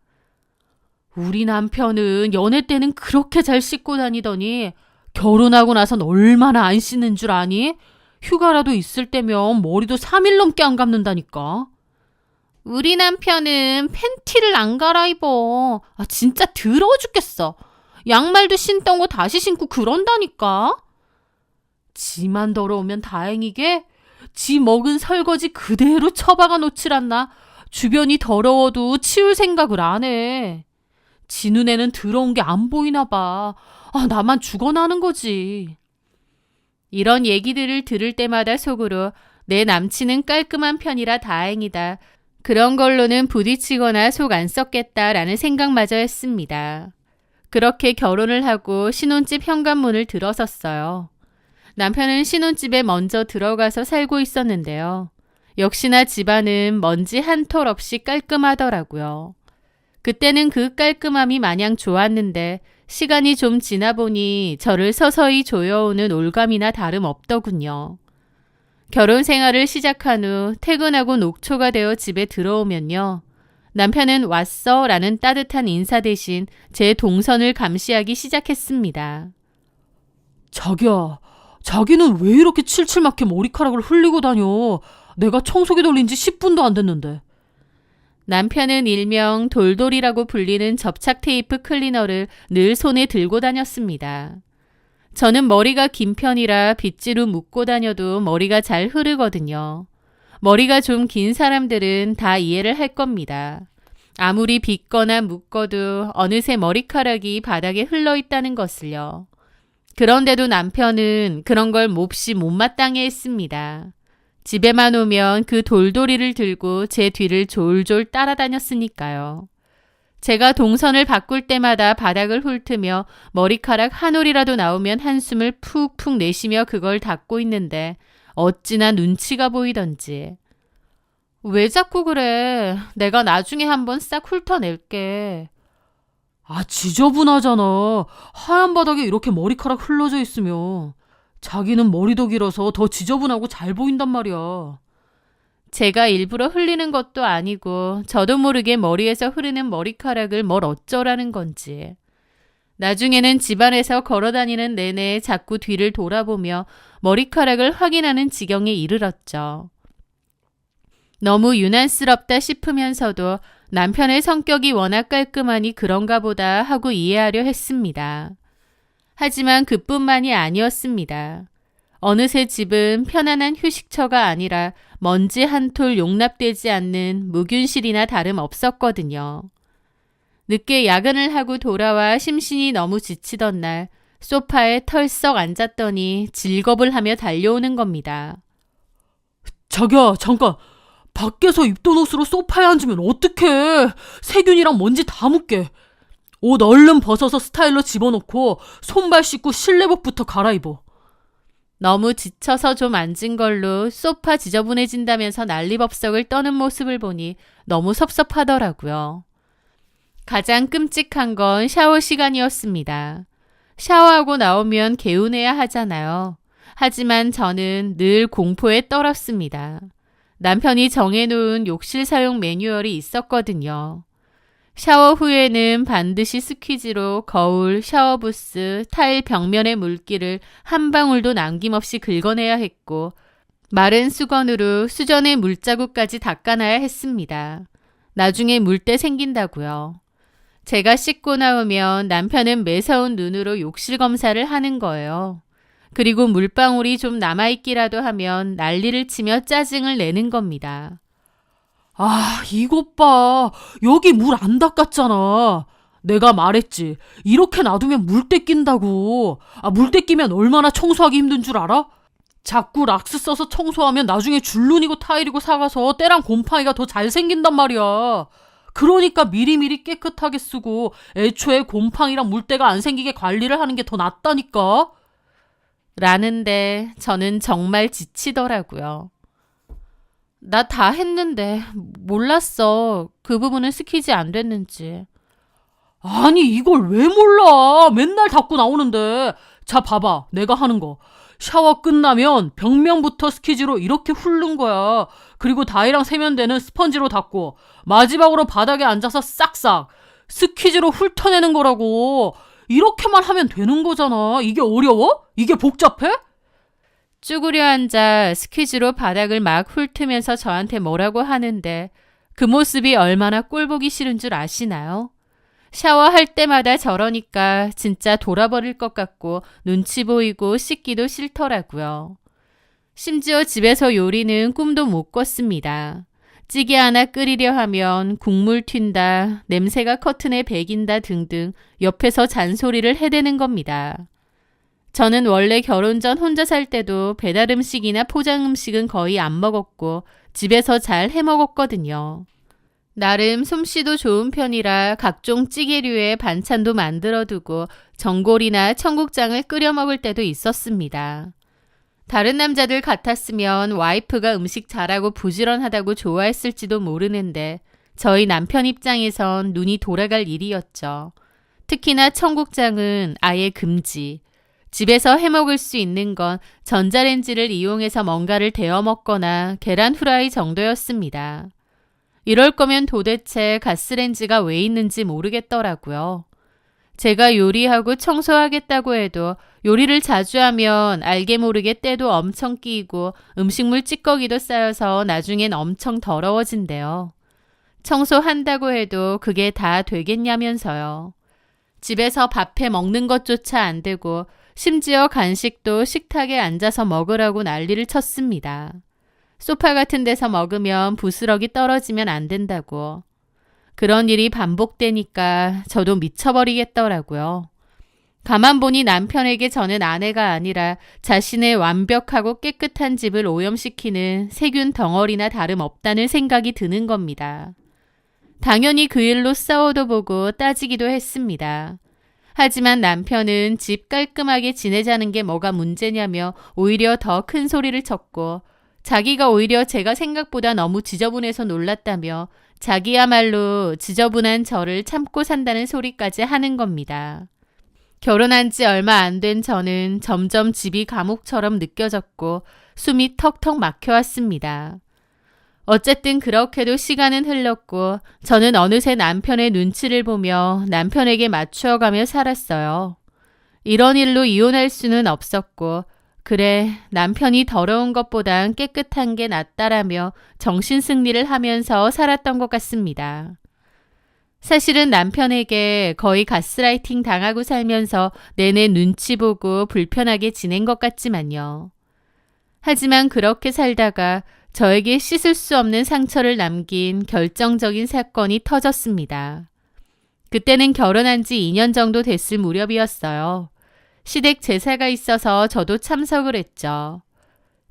우리 남편은 연애 때는 그렇게 잘 씻고 다니더니 결혼하고 나선 얼마나 안 씻는 줄 아니? 휴가라도 있을 때면 머리도 3일 넘게 안 감는다니까. 우리 남편은 팬티를 안 갈아입어. 진짜 더러워 죽겠어. 양말도 신던 거 다시 신고 그런다니까. 지만 더러우면 다행이게 지 먹은 설거지 그대로 처박아 놓질 않나. 주변이 더러워도 치울 생각을 안 해. 지 눈에는 더러운 게 안 보이나 봐. 나만 죽어나는 거지. 이런 얘기들을 들을 때마다 속으로 내 남친은 깔끔한 편이라 다행이다. 그런 걸로는 부딪히거나 속 안 썩겠다라는 생각마저 했습니다. 그렇게 결혼을 하고 신혼집 현관문을 들어섰어요. 남편은 신혼집에 먼저 들어가서 살고 있었는데요. 역시나 집안은 먼지 한 톨 없이 깔끔하더라고요. 그때는 그 깔끔함이 마냥 좋았는데 시간이 좀 지나 보니 저를 서서히 조여오는 올감이나 다름없더군요. 결혼 생활을 시작한 후 퇴근하고 녹초가 되어 집에 들어오면요. 남편은 왔어? 라는 따뜻한 인사 대신 제 동선을 감시하기 시작했습니다. 자기야, 자기는 왜 이렇게 칠칠맞게 머리카락을 흘리고 다녀? 내가 청소기 돌린 지 10분도 안 됐는데. 남편은 일명 돌돌이라고 불리는 접착 테이프 클리너를 늘 손에 들고 다녔습니다. 저는 머리가 긴 편이라 빗지로 묶고 다녀도 머리가 잘 흐르거든요. 머리가 좀 긴 사람들은 다 이해를 할 겁니다. 아무리 빗거나 묶어도 어느새 머리카락이 바닥에 흘러있다는 것을요. 그런데도 남편은 그런 걸 몹시 못마땅해 했습니다. 집에만 오면 그 돌돌이를 들고 제 뒤를 졸졸 따라다녔으니까요. 제가 동선을 바꿀 때마다 바닥을 훑으며 머리카락 한 올이라도 나오면 한숨을 푹푹 내쉬며 그걸 닦고 있는데 어찌나 눈치가 보이던지. 왜 자꾸 그래? 내가 나중에 한번 싹 훑어낼게. 지저분하잖아. 하얀 바닥에 이렇게 머리카락 흘러져 있으면. 자기는 머리도 길어서 더 지저분하고 잘 보인단 말이야. 제가 일부러 흘리는 것도 아니고 저도 모르게 머리에서 흐르는 머리카락을 뭘 어쩌라는 건지. 나중에는 집안에서 걸어다니는 내내 자꾸 뒤를 돌아보며 머리카락을 확인하는 지경에 이르렀죠. 너무 유난스럽다 싶으면서도 남편의 성격이 워낙 깔끔하니 그런가 보다 하고 이해하려 했습니다. 하지만 그뿐만이 아니었습니다. 어느새 집은 편안한 휴식처가 아니라 먼지 한 톨 용납되지 않는 무균실이나 다름없었거든요. 늦게 야근을 하고 돌아와 심신이 너무 지치던 날 소파에 털썩 앉았더니 질겁을 하며 달려오는 겁니다. 자기야, 잠깐. 밖에서 입던 옷으로 소파에 앉으면 어떡해. 세균이랑 먼지 다 묻게. 옷 얼른 벗어서 스타일러 집어넣고 손발 씻고 실내복부터 갈아입어. 너무 지쳐서 좀 앉은 걸로 소파 지저분해진다면서 난리법석을 떠는 모습을 보니 너무 섭섭하더라고요. 가장 끔찍한 건 샤워 시간이었습니다. 샤워하고 나오면 개운해야 하잖아요. 하지만 저는 늘 공포에 떨었습니다. 남편이 정해놓은 욕실 사용 매뉴얼이 있었거든요. 샤워 후에는 반드시 스퀴즈로 거울, 샤워부스, 타일 벽면의 물기를 한 방울도 남김없이 긁어내야 했고 마른 수건으로 수전의 물자국까지 닦아놔야 했습니다. 나중에 물때 생긴다고요. 제가 씻고 나오면 남편은 매서운 눈으로 욕실 검사를 하는 거예요. 그리고 물방울이 좀 남아있기라도 하면 난리를 치며 짜증을 내는 겁니다. 아, 이것 봐. 여기 물 안 닦았잖아. 내가 말했지. 이렇게 놔두면 물때 낀다고. 물때 끼면 얼마나 청소하기 힘든 줄 알아? 자꾸 락스 써서 청소하면 나중에 줄눈이고 타일이고 사가서 때랑 곰팡이가 더 잘 생긴단 말이야. 그러니까 미리미리 깨끗하게 쓰고 애초에 곰팡이랑 물때가 안 생기게 관리를 하는 게 더 낫다니까. 라는데 저는 정말 지치더라고요. 나 다 했는데 몰랐어. 그 부분은 스키지 안 됐는지. 아니, 이걸 왜 몰라? 맨날 닦고 나오는데. 자, 봐봐. 내가 하는 거. 샤워 끝나면 벽면부터 스키지로 이렇게 훑는 거야. 그리고 다이랑 세면대는 스펀지로 닦고 마지막으로 바닥에 앉아서 싹싹 스키지로 훑어내는 거라고. 이렇게만 하면 되는 거잖아. 이게 어려워? 이게 복잡해? 쭈그려 앉아 스퀴즈로 바닥을 막 훑으면서 저한테 뭐라고 하는데 그 모습이 얼마나 꼴보기 싫은 줄 아시나요? 샤워할 때마다 저러니까 진짜 돌아버릴 것 같고 눈치 보이고 씻기도 싫더라고요. 심지어 집에서 요리는 꿈도 못 꿨습니다. 찌개 하나 끓이려 하면 국물 튄다, 냄새가 커튼에 배긴다 등등 옆에서 잔소리를 해대는 겁니다. 저는 원래 결혼 전 혼자 살 때도 배달 음식이나 포장 음식은 거의 안 먹었고 집에서 잘 해 먹었거든요. 나름 솜씨도 좋은 편이라 각종 찌개류의 반찬도 만들어두고 전골이나 청국장을 끓여 먹을 때도 있었습니다. 다른 남자들 같았으면 와이프가 음식 잘하고 부지런하다고 좋아했을지도 모르는데 저희 남편 입장에선 눈이 돌아갈 일이었죠. 특히나 청국장은 아예 금지. 집에서 해먹을 수 있는 건 전자레인지를 이용해서 뭔가를 데워 먹거나 계란 후라이 정도였습니다. 이럴 거면 도대체 가스레인지가 왜 있는지 모르겠더라고요. 제가 요리하고 청소하겠다고 해도 요리를 자주 하면 알게 모르게 때도 엄청 끼이고 음식물 찌꺼기도 쌓여서 나중엔 엄청 더러워진대요. 청소한다고 해도 그게 다 되겠냐면서요. 집에서 밥해 먹는 것조차 안 되고 심지어 간식도 식탁에 앉아서 먹으라고 난리를 쳤습니다. 소파 같은 데서 먹으면 부스러기 떨어지면 안 된다고. 그런 일이 반복되니까 저도 미쳐버리겠더라고요. 가만 보니 남편에게 저는 아내가 아니라 자신의 완벽하고 깨끗한 집을 오염시키는 세균 덩어리나 다름없다는 생각이 드는 겁니다. 당연히 그 일로 싸워도 보고 따지기도 했습니다. 하지만 남편은 집 깔끔하게 지내자는 게 뭐가 문제냐며 오히려 더 큰 소리를 쳤고 자기가 오히려 제가 생각보다 너무 지저분해서 놀랐다며 자기야말로 지저분한 저를 참고 산다는 소리까지 하는 겁니다. 결혼한 지 얼마 안 된 저는 점점 집이 감옥처럼 느껴졌고 숨이 턱턱 막혀왔습니다. 어쨌든 그렇게도 시간은 흘렀고 저는 어느새 남편의 눈치를 보며 남편에게 맞추어가며 살았어요. 이런 일로 이혼할 수는 없었고 그래 남편이 더러운 것보단 깨끗한 게 낫다라며 정신승리를 하면서 살았던 것 같습니다. 사실은 남편에게 거의 가스라이팅 당하고 살면서 내내 눈치 보고 불편하게 지낸 것 같지만요. 하지만 그렇게 살다가 저에게 씻을 수 없는 상처를 남긴 결정적인 사건이 터졌습니다. 그때는 결혼한 지 2년 정도 됐을 무렵이었어요. 시댁 제사가 있어서 저도 참석을 했죠.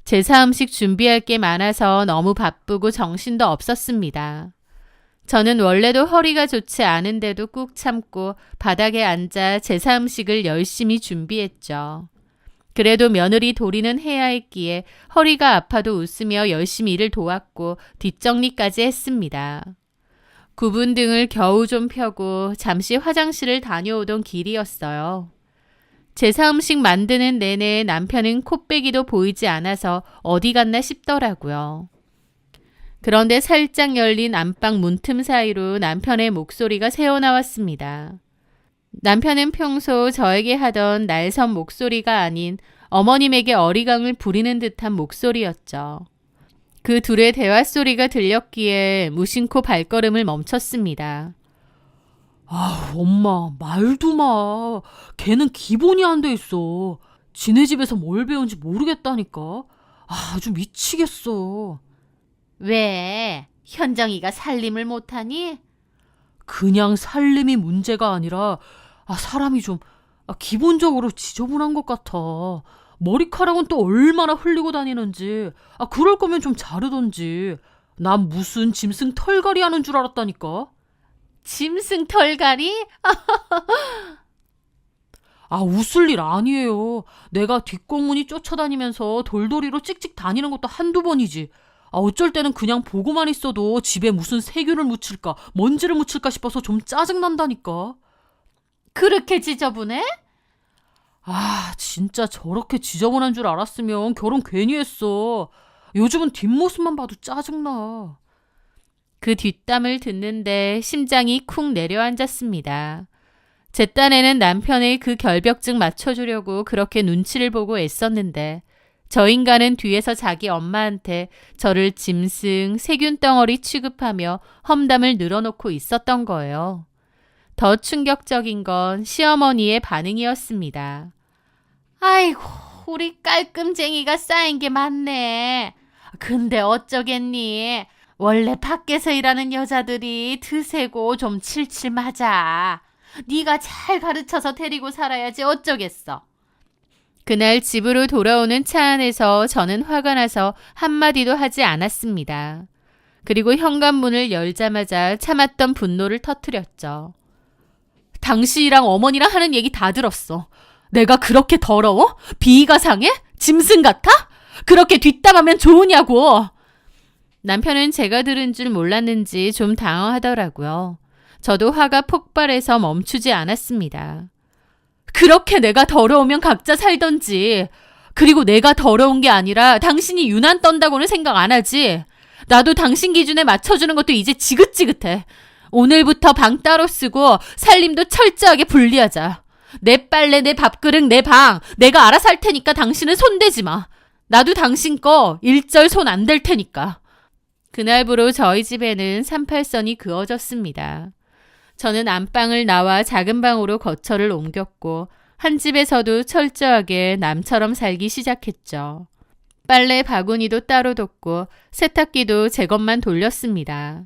제사 음식 준비할 게 많아서 너무 바쁘고 정신도 없었습니다. 저는 원래도 허리가 좋지 않은데도 꾹 참고 바닥에 앉아 제사 음식을 열심히 준비했죠. 그래도 며느리 도리는 해야 했기에 허리가 아파도 웃으며 열심히 일을 도왔고 뒷정리까지 했습니다. 구분 등을 겨우 좀 펴고 잠시 화장실을 다녀오던 길이었어요. 제사 음식 만드는 내내 남편은 코빼기도 보이지 않아서 어디 갔나 싶더라고요. 그런데 살짝 열린 안방 문틈 사이로 남편의 목소리가 새어나왔습니다. 남편은 평소 저에게 하던 날선 목소리가 아닌 어머님에게 어리광을 부리는 듯한 목소리였죠. 그 둘의 대화 소리가 들렸기에 무심코 발걸음을 멈췄습니다. 아, 엄마, 말도 마. 걔는 기본이 안 돼 있어. 지네 집에서 뭘 배운지 모르겠다니까. 아주 미치겠어. 왜? 현정이가 살림을 못하니? 그냥 살림이 문제가 아니라 사람이 좀 기본적으로 지저분한 것 같아. 머리카락은 또 얼마나 흘리고 다니는지. 그럴 거면 좀 자르던지. 난 무슨 짐승 털갈이 하는 줄 알았다니까. 짐승 털갈이? 웃을 일 아니에요. 내가 뒷공문이 쫓아다니면서 돌돌이로 찍찍 다니는 것도 한두 번이지. 어쩔 때는 그냥 보고만 있어도 집에 무슨 세균을 묻힐까, 먼지를 묻힐까 싶어서 좀 짜증난다니까. 그렇게 지저분해? 진짜 저렇게 지저분한 줄 알았으면 결혼 괜히 했어. 요즘은 뒷모습만 봐도 짜증나. 그 뒷담을 듣는데 심장이 쿵 내려앉았습니다. 제 딴에는 남편의 그 결벽증 맞춰주려고 그렇게 눈치를 보고 애썼는데 저 인간은 뒤에서 자기 엄마한테 저를 짐승, 세균 덩어리 취급하며 험담을 늘어놓고 있었던 거예요. 더 충격적인 건 시어머니의 반응이었습니다. 아이고, 우리 깔끔쟁이가 쌓인 게 많네. 근데 어쩌겠니? 원래 밖에서 일하는 여자들이 드세고 좀 칠칠 맞아. 네가 잘 가르쳐서 데리고 살아야지 어쩌겠어. 그날 집으로 돌아오는 차 안에서 저는 화가 나서 한마디도 하지 않았습니다. 그리고 현관문을 열자마자 참았던 분노를 터뜨렸죠. 당신이랑 어머니랑 하는 얘기 다 들었어. 내가 그렇게 더러워? 비위가 상해? 짐승 같아? 그렇게 뒷담하면 좋으냐고. 남편은 제가 들은 줄 몰랐는지 좀 당황하더라고요. 저도 화가 폭발해서 멈추지 않았습니다. 그렇게 내가 더러우면 각자 살던지. 그리고 내가 더러운 게 아니라 당신이 유난 떤다고는 생각 안 하지. 나도 당신 기준에 맞춰주는 것도 이제 지긋지긋해. 오늘부터 방 따로 쓰고 살림도 철저하게 분리하자. 내 빨래, 내 밥그릇, 내 방 내가 알아서 할 테니까 당신은 손대지 마. 나도 당신 거 일절 손 안 댈 테니까. 그날부로 저희 집에는 38선이 그어졌습니다. 저는 안방을 나와 작은 방으로 거처를 옮겼고 한 집에서도 철저하게 남처럼 살기 시작했죠. 빨래 바구니도 따로 뒀고 세탁기도 제 것만 돌렸습니다.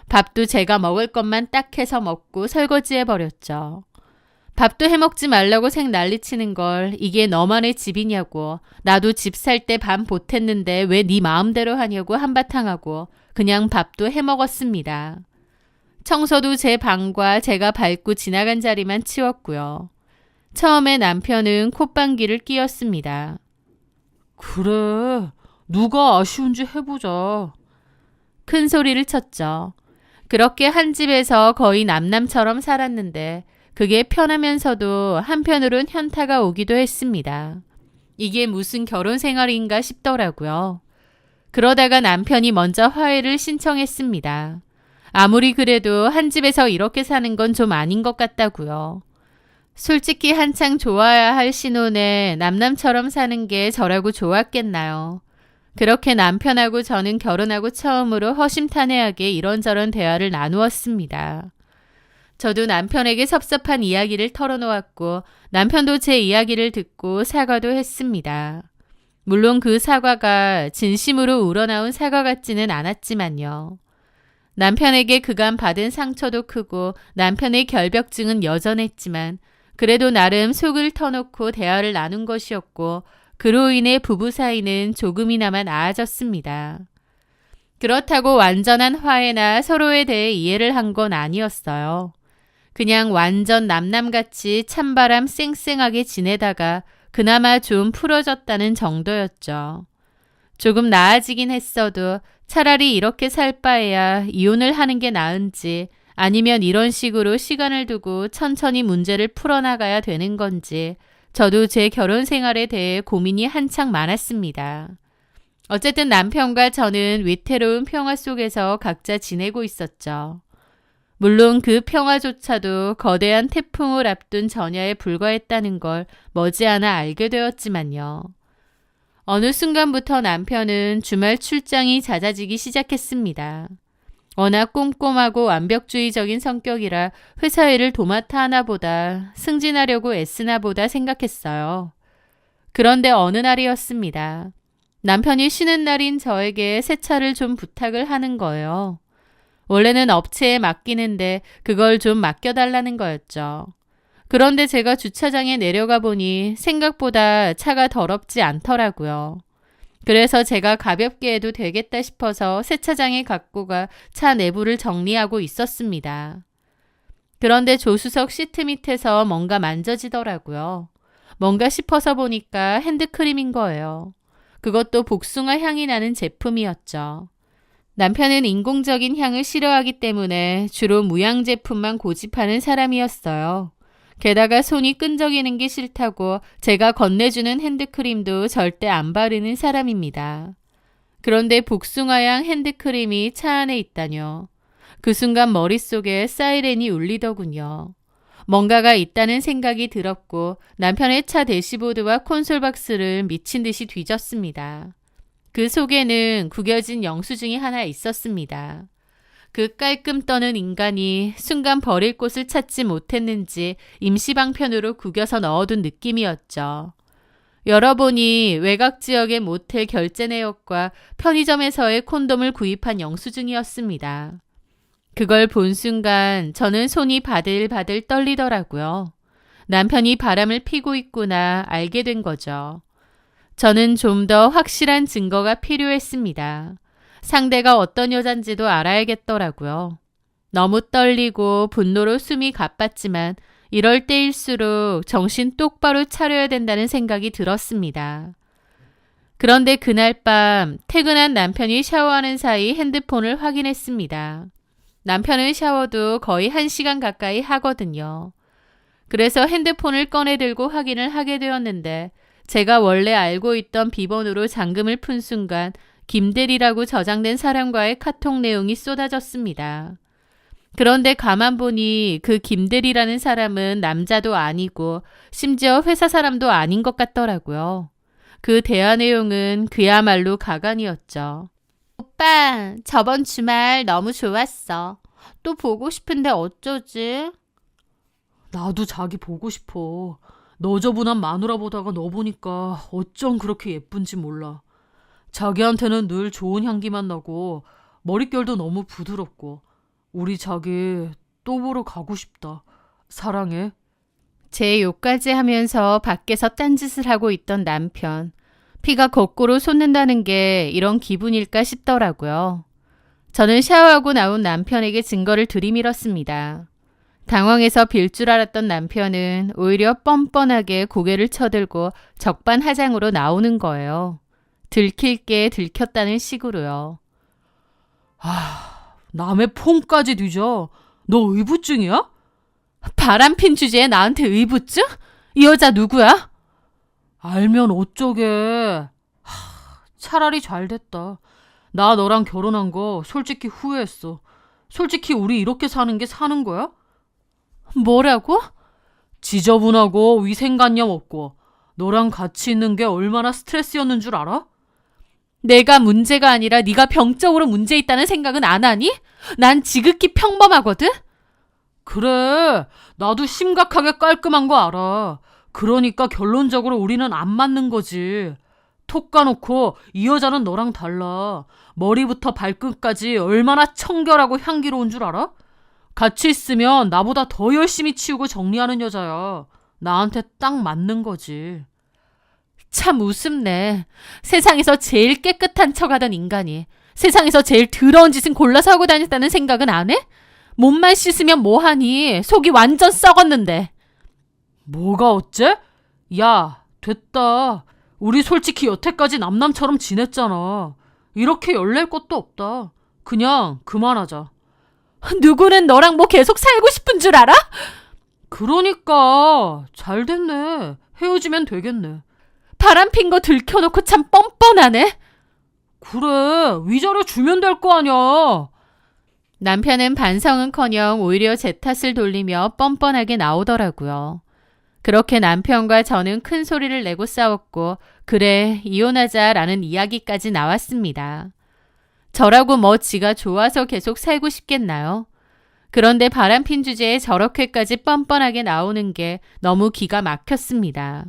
밥도 제가 먹을 것만 딱 해서 먹고 설거지해버렸죠. 밥도 해먹지 말라고 생 난리치는 걸 이게 너만의 집이냐고, 나도 집 살 때 반 보탰는데 왜 네 마음대로 하냐고 한바탕 하고 그냥 밥도 해먹었습니다. 청소도 제 방과 제가 밟고 지나간 자리만 치웠고요. 처음에 남편은 콧방귀를 뀌었습니다. 그래, 누가 아쉬운지 해보자. 큰 소리를 쳤죠. 그렇게 한 집에서 거의 남남처럼 살았는데 그게 편하면서도 한편으론 현타가 오기도 했습니다. 이게 무슨 결혼 생활인가 싶더라고요. 그러다가 남편이 먼저 화해를 신청했습니다. 아무리 그래도 한 집에서 이렇게 사는 건 좀 아닌 것 같다고요. 솔직히 한창 좋아야 할 신혼에 남남처럼 사는 게 저라고 좋았겠나요. 그렇게 남편하고 저는 결혼하고 처음으로 허심탄회하게 이런저런 대화를 나누었습니다. 저도 남편에게 섭섭한 이야기를 털어놓았고 남편도 제 이야기를 듣고 사과도 했습니다. 물론 그 사과가 진심으로 우러나온 사과 같지는 않았지만요. 남편에게 그간 받은 상처도 크고 남편의 결벽증은 여전했지만 그래도 나름 속을 터놓고 대화를 나눈 것이었고 그로 인해 부부 사이는 조금이나마 나아졌습니다. 그렇다고 완전한 화해나 서로에 대해 이해를 한 건 아니었어요. 그냥 완전 남남같이 찬바람 쌩쌩하게 지내다가 그나마 좀 풀어졌다는 정도였죠. 조금 나아지긴 했어도 차라리 이렇게 살 바에야 이혼을 하는 게 나은지 아니면 이런 식으로 시간을 두고 천천히 문제를 풀어나가야 되는 건지 저도 제 결혼 생활에 대해 고민이 한창 많았습니다. 어쨌든 남편과 저는 위태로운 평화 속에서 각자 지내고 있었죠. 물론 그 평화조차도 거대한 태풍을 앞둔 전야에 불과했다는 걸 머지않아 알게 되었지만요. 어느 순간부터 남편은 주말 출장이 잦아지기 시작했습니다. 워낙 꼼꼼하고 완벽주의적인 성격이라 회사 일을 도맡아 하나 보다 승진하려고 애쓰나 보다 생각했어요. 그런데 어느 날이었습니다. 남편이 쉬는 날인 저에게 세차를 좀 부탁을 하는 거예요. 원래는 업체에 맡기는데 그걸 좀 맡겨달라는 거였죠. 그런데 제가 주차장에 내려가 보니 생각보다 차가 더럽지 않더라고요. 그래서 제가 가볍게 해도 되겠다 싶어서 세차장에 갖고 가 차 내부를 정리하고 있었습니다. 그런데 조수석 시트 밑에서 뭔가 만져지더라고요. 뭔가 싶어서 보니까 핸드크림인 거예요. 그것도 복숭아 향이 나는 제품이었죠. 남편은 인공적인 향을 싫어하기 때문에 주로 무향 제품만 고집하는 사람이었어요. 게다가 손이 끈적이는 게 싫다고 제가 건네주는 핸드크림도 절대 안 바르는 사람입니다. 그런데 복숭아향 핸드크림이 차 안에 있다뇨. 그 순간 머릿속에 사이렌이 울리더군요. 뭔가가 있다는 생각이 들었고 남편의 차 대시보드와 콘솔 박스를 미친 듯이 뒤졌습니다. 그 속에는 구겨진 영수증이 하나 있었습니다. 그 깔끔 떠는 인간이 순간 버릴 곳을 찾지 못했는지 임시방편으로 구겨서 넣어둔 느낌이었죠. 열어보니 외곽 지역의 모텔 결제 내역과 편의점에서의 콘돔을 구입한 영수증이었습니다. 그걸 본 순간 저는 손이 바들바들 떨리더라고요. 남편이 바람을 피고 있구나 알게 된 거죠. 저는 좀 더 확실한 증거가 필요했습니다. 상대가 어떤 여잔지도 알아야겠더라고요. 너무 떨리고 분노로 숨이 가빴지만 이럴 때일수록 정신 똑바로 차려야 된다는 생각이 들었습니다. 그런데 그날 밤 퇴근한 남편이 샤워하는 사이 핸드폰을 확인했습니다. 남편은 샤워도 거의 1시간 가까이 하거든요. 그래서 핸드폰을 꺼내 들고 확인을 하게 되었는데 제가 원래 알고 있던 비번으로 잠금을 푼 순간 김대리라고 저장된 사람과의 카톡 내용이 쏟아졌습니다. 그런데 가만 보니 그 김대리라는 사람은 남자도 아니고 심지어 회사 사람도 아닌 것 같더라고요. 그 대화 내용은 그야말로 가관이었죠. 오빠, 저번 주말 너무 좋았어. 또 보고 싶은데 어쩌지? 나도 자기 보고 싶어. 너저분한 마누라 보다가 너 보니까 어쩜 그렇게 예쁜지 몰라. 자기한테는 늘 좋은 향기만 나고 머릿결도 너무 부드럽고 우리 자기 또 보러 가고 싶다. 사랑해. 제 욕까지 하면서 밖에서 딴짓을 하고 있던 남편. 피가 거꾸로 솟는다는 게 이런 기분일까 싶더라고요. 저는 샤워하고 나온 남편에게 증거를 들이밀었습니다. 당황해서 빌 줄 알았던 남편은 오히려 뻔뻔하게 고개를 쳐들고 적반하장으로 나오는 거예요. 들킬 게 들켰다는 식으로요. 남의 폰까지 뒤져. 너 의부증이야? 바람핀 주제에 나한테 의부증? 이 여자 누구야? 알면 어쩌게. 차라리 잘 됐다. 나 너랑 결혼한 거 솔직히 후회했어. 솔직히 우리 이렇게 사는 게 사는 거야? 뭐라고? 지저분하고 위생관념 없고 너랑 같이 있는 게 얼마나 스트레스였는 줄 알아? 내가 문제가 아니라 네가 병적으로 문제 있다는 생각은 안 하니? 난 지극히 평범하거든? 그래, 나도 심각하게 깔끔한 거 알아. 그러니까 결론적으로 우리는 안 맞는 거지. 톡 까놓고 이 여자는 너랑 달라. 머리부터 발끝까지 얼마나 청결하고 향기로운 줄 알아? 같이 있으면 나보다 더 열심히 치우고 정리하는 여자야. 나한테 딱 맞는 거지. 참 우습네. 세상에서 제일 깨끗한 척하던 인간이 세상에서 제일 더러운 짓은 골라서 하고 다녔다는 생각은 안 해? 몸만 씻으면 뭐하니? 속이 완전 썩었는데. 뭐가 어째? 야, 됐다. 우리 솔직히 여태까지 남남처럼 지냈잖아. 이렇게 열낼 것도 없다. 그냥 그만하자. 누구는 너랑 뭐 계속 살고 싶은 줄 알아? 그러니까 잘 됐네. 헤어지면 되겠네. 바람핀 거 들켜놓고 참 뻔뻔하네. 그래, 위자료 주면 될 거 아니야. 남편은 반성은커녕 오히려 제 탓을 돌리며 뻔뻔하게 나오더라고요. 그렇게 남편과 저는 큰 소리를 내고 싸웠고 그래 이혼하자라는 이야기까지 나왔습니다. 저라고 뭐 지가 좋아서 계속 살고 싶겠나요? 그런데 바람핀 주제에 저렇게까지 뻔뻔하게 나오는 게 너무 기가 막혔습니다.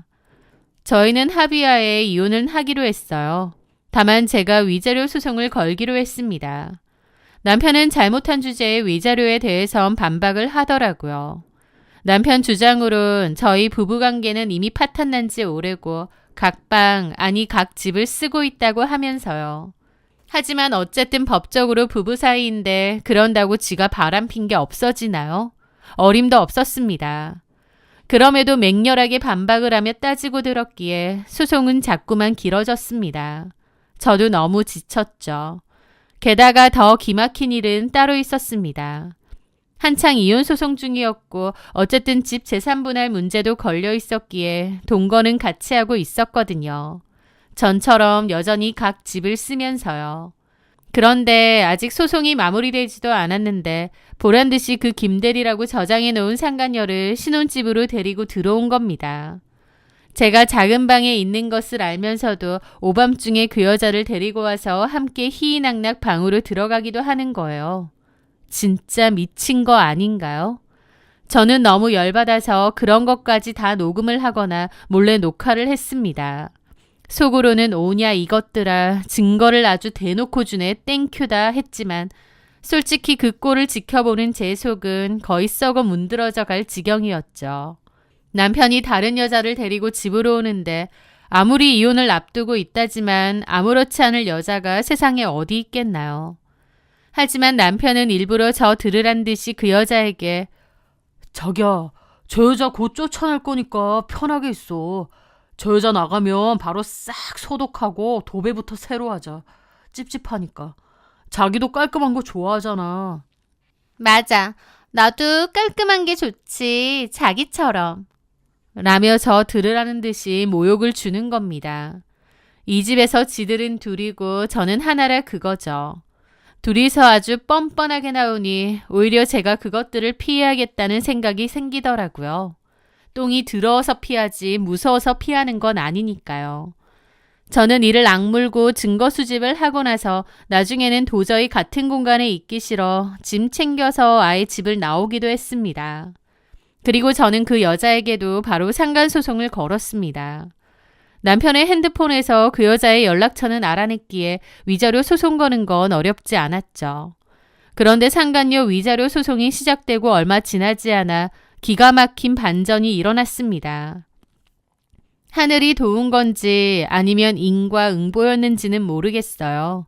저희는 합의하에 이혼을 하기로 했어요. 다만 제가 위자료 소송을 걸기로 했습니다. 남편은 잘못한 주제의 위자료에 대해선 반박을 하더라고요. 남편 주장으론 저희 부부관계는 이미 파탄난 지 오래고 각 방, 아니 각 집을 쓰고 있다고 하면서요. 하지만 어쨌든 법적으로 부부 사이인데 그런다고 지가 바람핀 게 없어지나요? 어림도 없었습니다. 그럼에도 맹렬하게 반박을 하며 따지고 들었기에 소송은 자꾸만 길어졌습니다. 저도 너무 지쳤죠. 게다가 더 기막힌 일은 따로 있었습니다. 한창 이혼 소송 중이었고 어쨌든 집 재산분할 문제도 걸려 있었기에 동거는 같이 하고 있었거든요. 전처럼 여전히 각 집을 쓰면서요. 그런데 아직 소송이 마무리되지도 않았는데 보란듯이 그 김대리라고 저장해 놓은 상간녀를 신혼집으로 데리고 들어온 겁니다. 제가 작은 방에 있는 것을 알면서도 오밤중에 그 여자를 데리고 와서 함께 희희낙낙 방으로 들어가기도 하는 거예요. 진짜 미친 거 아닌가요? 저는 너무 열받아서 그런 것까지 다 녹음을 하거나 몰래 녹화를 했습니다. 속으로는 오냐 이것들아 증거를 아주 대놓고 주네 땡큐다 했지만 솔직히 그 꼴을 지켜보는 제 속은 거의 썩어 문드러져 갈 지경이었죠. 남편이 다른 여자를 데리고 집으로 오는데 아무리 이혼을 앞두고 있다지만 아무렇지 않을 여자가 세상에 어디 있겠나요. 하지만 남편은 일부러 저 들으란 듯이 그 여자에게 자기야, 저 여자 곧 쫓아낼 거니까 편하게 있어. 저 여자 나가면 바로 싹 소독하고 도배부터 새로 하자. 찝찝하니까. 자기도 깔끔한 거 좋아하잖아. 맞아. 나도 깔끔한 게 좋지. 자기처럼. 라며 저 들으라는 듯이 모욕을 주는 겁니다. 이 집에서 지들은 둘이고 저는 하나라 그거죠. 둘이서 아주 뻔뻔하게 나오니 오히려 제가 그것들을 피해야겠다는 생각이 생기더라고요. 똥이 더러워서 피하지 무서워서 피하는 건 아니니까요. 저는 이를 악물고 증거 수집을 하고 나서 나중에는 도저히 같은 공간에 있기 싫어 짐 챙겨서 아예 집을 나오기도 했습니다. 그리고 저는 그 여자에게도 바로 상간소송을 걸었습니다. 남편의 핸드폰에서 그 여자의 연락처는 알아냈기에 위자료 소송 거는 건 어렵지 않았죠. 그런데 상간녀 위자료 소송이 시작되고 얼마 지나지 않아 기가 막힌 반전이 일어났습니다. 하늘이 도운 건지 아니면 인과응보였는지는 모르겠어요.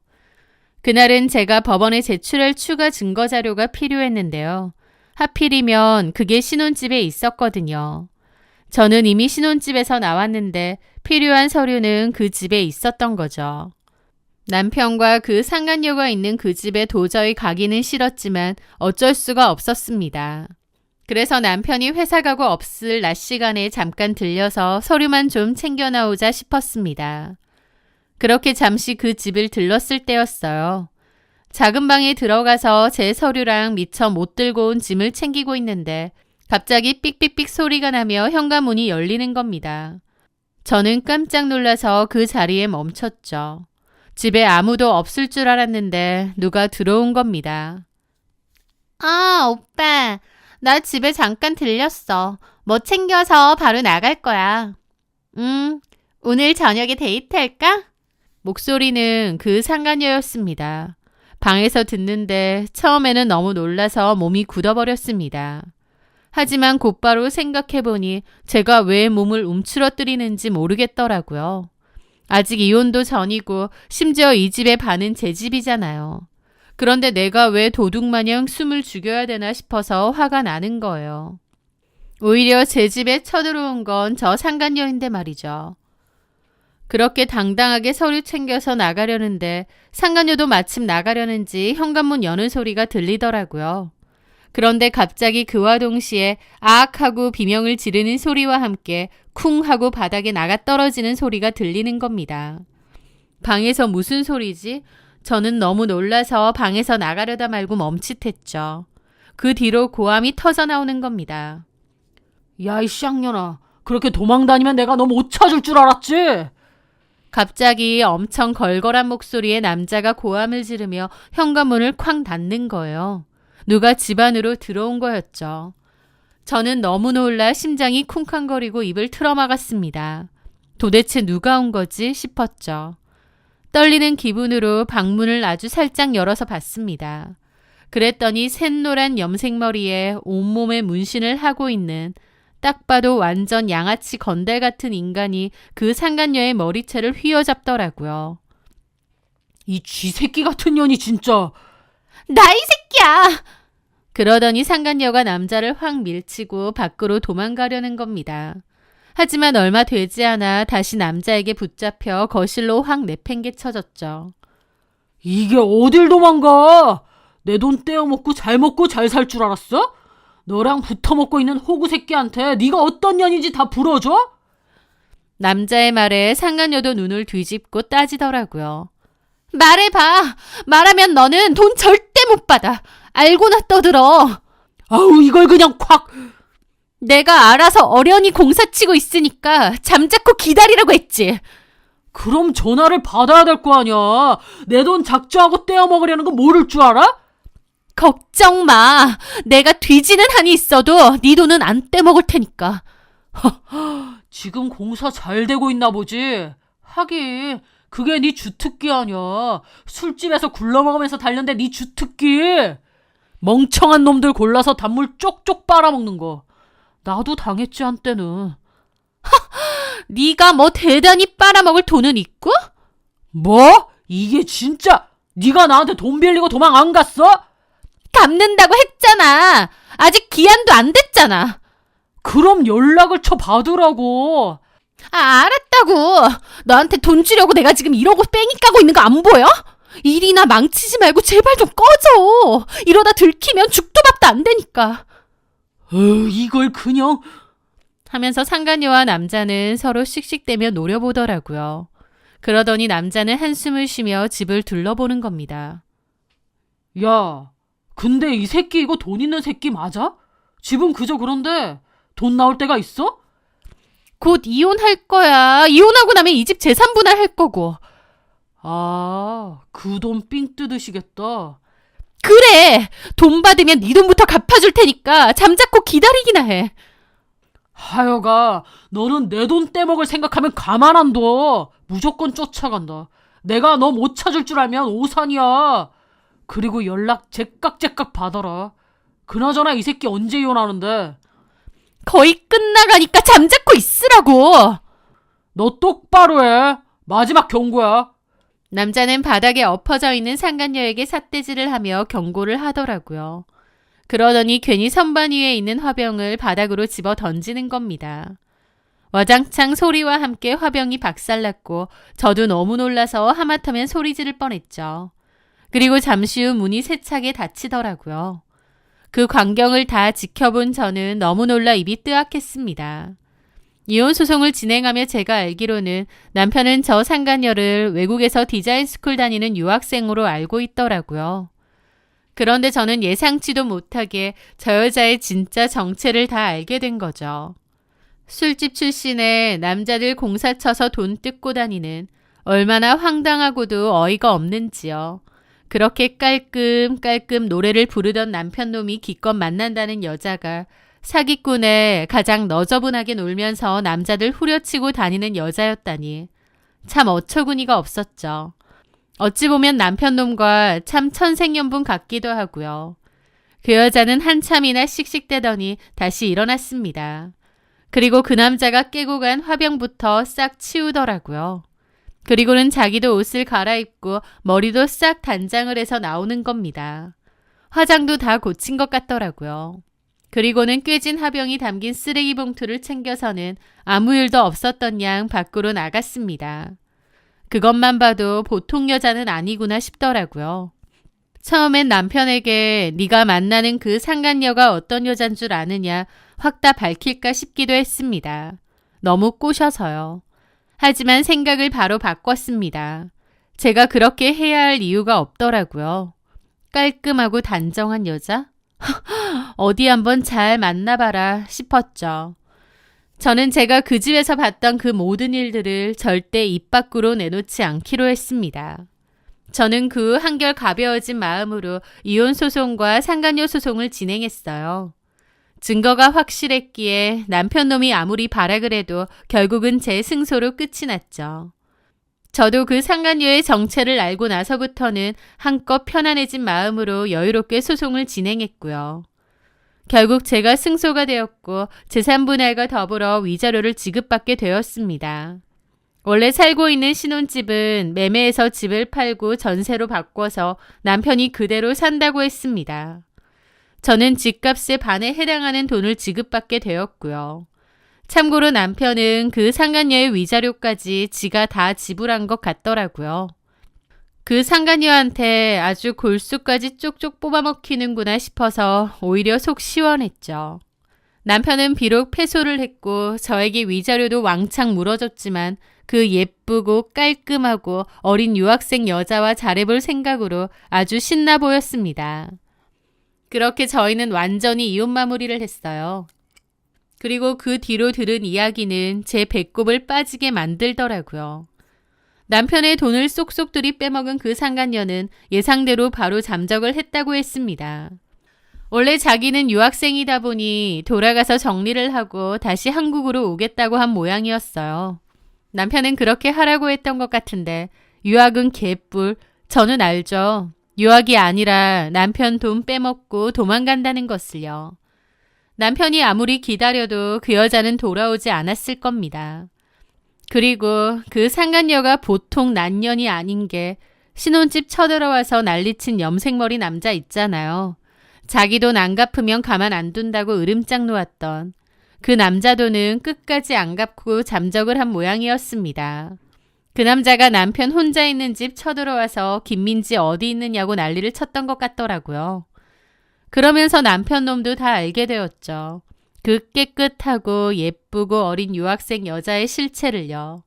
그날은 제가 법원에 제출할 추가 증거 자료가 필요했는데요. 하필이면 그게 신혼집에 있었거든요. 저는 이미 신혼집에서 나왔는데 필요한 서류는 그 집에 있었던 거죠. 남편과 그 상간녀가 있는 그 집에 도저히 가기는 싫었지만 어쩔 수가 없었습니다. 그래서 남편이 회사 가고 없을 낮 시간에 잠깐 들려서 서류만 좀 챙겨 나오자 싶었습니다. 그렇게 잠시 그 집을 들렀을 때였어요. 작은 방에 들어가서 제 서류랑 미처 못 들고 온 짐을 챙기고 있는데 갑자기 삑삑삑 소리가 나며 현관문이 열리는 겁니다. 저는 깜짝 놀라서 그 자리에 멈췄죠. 집에 아무도 없을 줄 알았는데 누가 들어온 겁니다. 아, 오빠. 나 집에 잠깐 들렸어. 뭐 챙겨서 바로 나갈 거야. 오늘 저녁에 데이트할까? 목소리는 그 상간녀였습니다. 방에서 듣는데 처음에는 너무 놀라서 몸이 굳어버렸습니다. 하지만 곧바로 생각해보니 제가 왜 몸을 움츠러뜨리는지 모르겠더라고요. 아직 이혼도 전이고 심지어 이 집의 반은 제 집이잖아요. 그런데 내가 왜 도둑마냥 숨을 죽여야 되나 싶어서 화가 나는 거예요. 오히려 제 집에 쳐들어온 건 저 상간녀인데 말이죠. 그렇게 당당하게 서류 챙겨서 나가려는데 상간녀도 마침 나가려는지 현관문 여는 소리가 들리더라고요. 그런데 갑자기 그와 동시에 아악 하고 비명을 지르는 소리와 함께 쿵 하고 바닥에 나가 떨어지는 소리가 들리는 겁니다. 방에서 무슨 소리지? 저는 너무 놀라서 방에서 나가려다 말고 멈칫했죠. 그 뒤로 고함이 터져 나오는 겁니다. 야, 이 쌍년아. 그렇게 도망다니면 내가 너 못 찾을 줄 알았지? 갑자기 엄청 걸걸한 목소리의 남자가 고함을 지르며 현관문을 쾅 닫는 거예요. 누가 집 안으로 들어온 거였죠. 저는 너무 놀라 심장이 쿵쾅거리고 입을 틀어막았습니다. 도대체 누가 온 거지 싶었죠. 떨리는 기분으로 방문을 아주 살짝 열어서 봤습니다. 그랬더니 샛노란 염색머리에 온몸에 문신을 하고 있는 딱 봐도 완전 양아치 건달 같은 인간이 그 상간녀의 머리채를 휘어잡더라고요. 이 쥐새끼 같은 년이 진짜. 나 이 새끼야! 그러더니 상간녀가 남자를 확 밀치고 밖으로 도망가려는 겁니다. 하지만 얼마 되지 않아 다시 남자에게 붙잡혀 거실로 확 내팽개쳐졌죠. 이게 어딜 도망가? 내 돈 떼어먹고 잘 살 줄 알았어? 너랑 붙어먹고 있는 호구 새끼한테 네가 어떤 년인지 다 불어줘? 남자의 말에 상간녀도 눈을 뒤집고 따지더라고요. 말해봐. 말하면 너는 돈 절대 못 받아. 알고나 떠들어. 아우, 이걸 그냥 콱. 내가 알아서 어련히 공사치고 있으니까 잠자코 기다리라고 했지. 그럼 전화를 받아야 될 거 아니야. 내 돈 작정하고 떼어먹으려는 거 모를 줄 알아? 걱정 마. 내가 뒤지는 한이 있어도 네 돈은 안 떼먹을 테니까. 지금 공사 잘 되고 있나 보지. 하긴 그게 네 주특기 아니야. 술집에서 굴러먹으면서 달련대 네 주특기. 멍청한 놈들 골라서 단물 쪽쪽 빨아먹는 거. 나도 당했지 한때는. 네가 뭐 대단히 빨아먹을 돈은 있고? 뭐? 이게 진짜 네가 나한테 돈 빌리고 도망 안 갔어? 갚는다고 했잖아. 아직 기한도 안 됐잖아. 그럼 연락을 쳐 받으라고. 알았다고. 너한테 돈 주려고 내가 지금 이러고 뺑이 까고 있는 거 안 보여? 일이나 망치지 말고 제발 좀 꺼져. 이러다 들키면 죽도 밥도 안 되니까. 이걸 그냥 하면서 상간녀와 남자는 서로 씩씩대며 노려보더라고요. 그러더니 남자는 한숨을 쉬며 집을 둘러보는 겁니다. 야, 근데 이 새끼 이거 돈 있는 새끼 맞아? 집은 그저 그런데 돈 나올 때가 있어? 곧 이혼할 거야. 이혼하고 나면 이 집 재산 분할할 거고. 아, 그 돈 삥 뜯으시겠다. 그래. 돈 받으면 네 돈부터 갚아줄 테니까 잠자코 기다리기나 해. 하여가 너는 내 돈 떼먹을 생각하면 가만 안 둬. 무조건 쫓아간다. 내가 너 못 찾을 줄 알면 오산이야. 그리고 연락 제깍제깍 받아라. 그나저나 이 새끼 언제 이혼하는데? 거의 끝나가니까 잠자코 있으라고. 너 똑바로 해. 마지막 경고야. 남자는 바닥에 엎어져 있는 상간녀에게 삿대질을 하며 경고를 하더라고요. 그러더니 괜히 선반 위에 있는 화병을 바닥으로 집어 던지는 겁니다. 와장창 소리와 함께 화병이 박살났고 저도 너무 놀라서 하마터면 소리 지를 뻔했죠. 그리고 잠시 후 문이 세차게 닫히더라고요. 그 광경을 다 지켜본 저는 너무 놀라 입이 뜨악했습니다. 이혼 소송을 진행하며 제가 알기로는 남편은 저 상간녀를 외국에서 디자인 스쿨 다니는 유학생으로 알고 있더라고요. 그런데 저는 예상치도 못하게 저 여자의 진짜 정체를 다 알게 된 거죠. 술집 출신의 남자들 공사 쳐서 돈 뜯고 다니는 얼마나 황당하고도 어이가 없는지요. 그렇게 깔끔깔끔 노래를 부르던 남편놈이 기껏 만난다는 여자가 사기꾼에 가장 너저분하게 놀면서 남자들 후려치고 다니는 여자였다니 참 어처구니가 없었죠. 어찌 보면 남편놈과 참 천생연분 같기도 하고요. 그 여자는 한참이나 씩씩대더니 다시 일어났습니다. 그리고 그 남자가 깨고 간 화병부터 싹 치우더라고요. 그리고는 자기도 옷을 갈아입고 머리도 싹 단장을 해서 나오는 겁니다. 화장도 다 고친 것 같더라고요. 그리고는 꿰진 화병이 담긴 쓰레기 봉투를 챙겨서는 아무 일도 없었던 양 밖으로 나갔습니다. 그것만 봐도 보통 여자는 아니구나 싶더라고요. 처음엔 남편에게 네가 만나는 그 상간녀가 어떤 여잔 줄 아느냐 확 다 밝힐까 싶기도 했습니다. 너무 꼬셔서요. 하지만 생각을 바로 바꿨습니다. 제가 그렇게 해야 할 이유가 없더라고요. 깔끔하고 단정한 여자? 어디 한번 잘 만나봐라 싶었죠. 저는 제가 그 집에서 봤던 그 모든 일들을 절대 입 밖으로 내놓지 않기로 했습니다. 저는 그 한결 가벼워진 마음으로 이혼 소송과 상간녀 소송을 진행했어요. 증거가 확실했기에 남편 놈이 아무리 발악을 해도 결국은 제 승소로 끝이 났죠. 저도 그 상간녀의 정체를 알고 나서부터는 한껏 편안해진 마음으로 여유롭게 소송을 진행했고요. 결국 제가 승소가 되었고 재산 분할과 더불어 위자료를 지급받게 되었습니다. 원래 살고 있는 신혼집은 매매해서 집을 팔고 전세로 바꿔서 남편이 그대로 산다고 했습니다. 저는 집값의 반에 해당하는 돈을 지급받게 되었고요. 참고로 남편은 그 상간녀의 위자료까지 지가 다 지불한 것 같더라고요. 그 상간녀한테 아주 골수까지 쪽쪽 뽑아먹히는구나 싶어서 오히려 속 시원했죠. 남편은 비록 패소를 했고 저에게 위자료도 왕창 물어줬지만 그 예쁘고 깔끔하고 어린 유학생 여자와 잘해볼 생각으로 아주 신나 보였습니다. 그렇게 저희는 완전히 이혼 마무리를 했어요. 그리고 그 뒤로 들은 이야기는 제 배꼽을 빠지게 만들더라고요. 남편의 돈을 쏙쏙들이 빼먹은 그 상간녀는 예상대로 바로 잠적을 했다고 했습니다. 원래 자기는 유학생이다 보니 돌아가서 정리를 하고 다시 한국으로 오겠다고 한 모양이었어요. 남편은 그렇게 하라고 했던 것 같은데 유학은 개뿔. 저는 알죠. 유학이 아니라 남편 돈 빼먹고 도망간다는 것을요. 남편이 아무리 기다려도 그 여자는 돌아오지 않았을 겁니다. 그리고 그 상간녀가 보통 난년이 아닌 게 신혼집 쳐들어와서 난리친 염색머리 남자 있잖아요. 자기 돈 안 갚으면 가만 안 둔다고 으름장 놓았던 그 남자 돈은 끝까지 안 갚고 잠적을 한 모양이었습니다. 그 남자가 남편 혼자 있는 집 쳐들어와서 김민지 어디 있느냐고 난리를 쳤던 것 같더라고요. 그러면서 남편 놈도 다 알게 되었죠. 그 깨끗하고 예쁘고 어린 유학생 여자의 실체를요.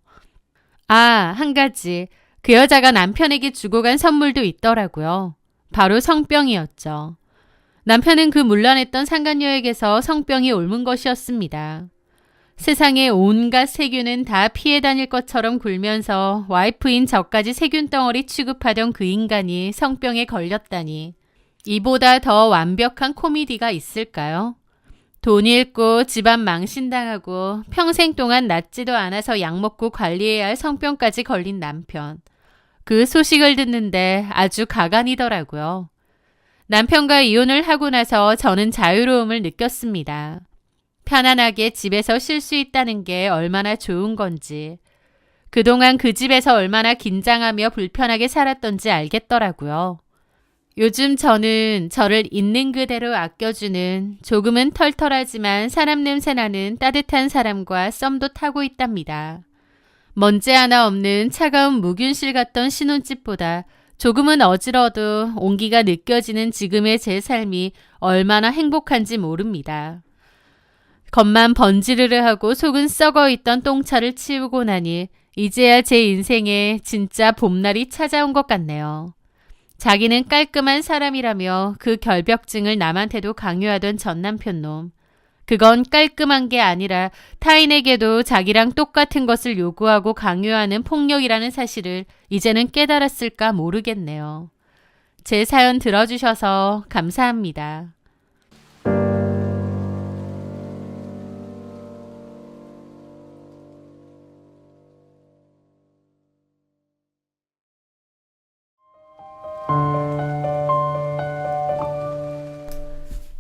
아, 한 가지. 그 여자가 남편에게 주고 간 선물도 있더라고요. 바로 성병이었죠. 남편은 그 문란했던 상간녀에게서 성병이 옮은 것이었습니다. 세상에 온갖 세균은 다 피해 다닐 것처럼 굴면서 와이프인 저까지 세균 덩어리 취급하던 그 인간이 성병에 걸렸다니. 이보다 더 완벽한 코미디가 있을까요? 돈 잃고 집안 망신당하고 평생 동안 낫지도 않아서 약 먹고 관리해야 할 성병까지 걸린 남편. 그 소식을 듣는데 아주 가관이더라고요. 남편과 이혼을 하고 나서 저는 자유로움을 느꼈습니다. 편안하게 집에서 쉴 수 있다는 게 얼마나 좋은 건지. 그동안 그 집에서 얼마나 긴장하며 불편하게 살았던지 알겠더라고요. 요즘 저는 저를 있는 그대로 아껴주는 조금은 털털하지만 사람 냄새나는 따뜻한 사람과 썸도 타고 있답니다. 먼지 하나 없는 차가운 무균실 같던 신혼집보다 조금은 어지러도 온기가 느껴지는 지금의 제 삶이 얼마나 행복한지 모릅니다. 겉만 번지르르 하고 속은 썩어 있던 똥차를 치우고 나니 이제야 제 인생에 진짜 봄날이 찾아온 것 같네요. 자기는 깔끔한 사람이라며 그 결벽증을 남한테도 강요하던 전 남편 놈. 그건 깔끔한 게 아니라 타인에게도 자기랑 똑같은 것을 요구하고 강요하는 폭력이라는 사실을 이제는 깨달았을까 모르겠네요. 제 사연 들어주셔서 감사합니다.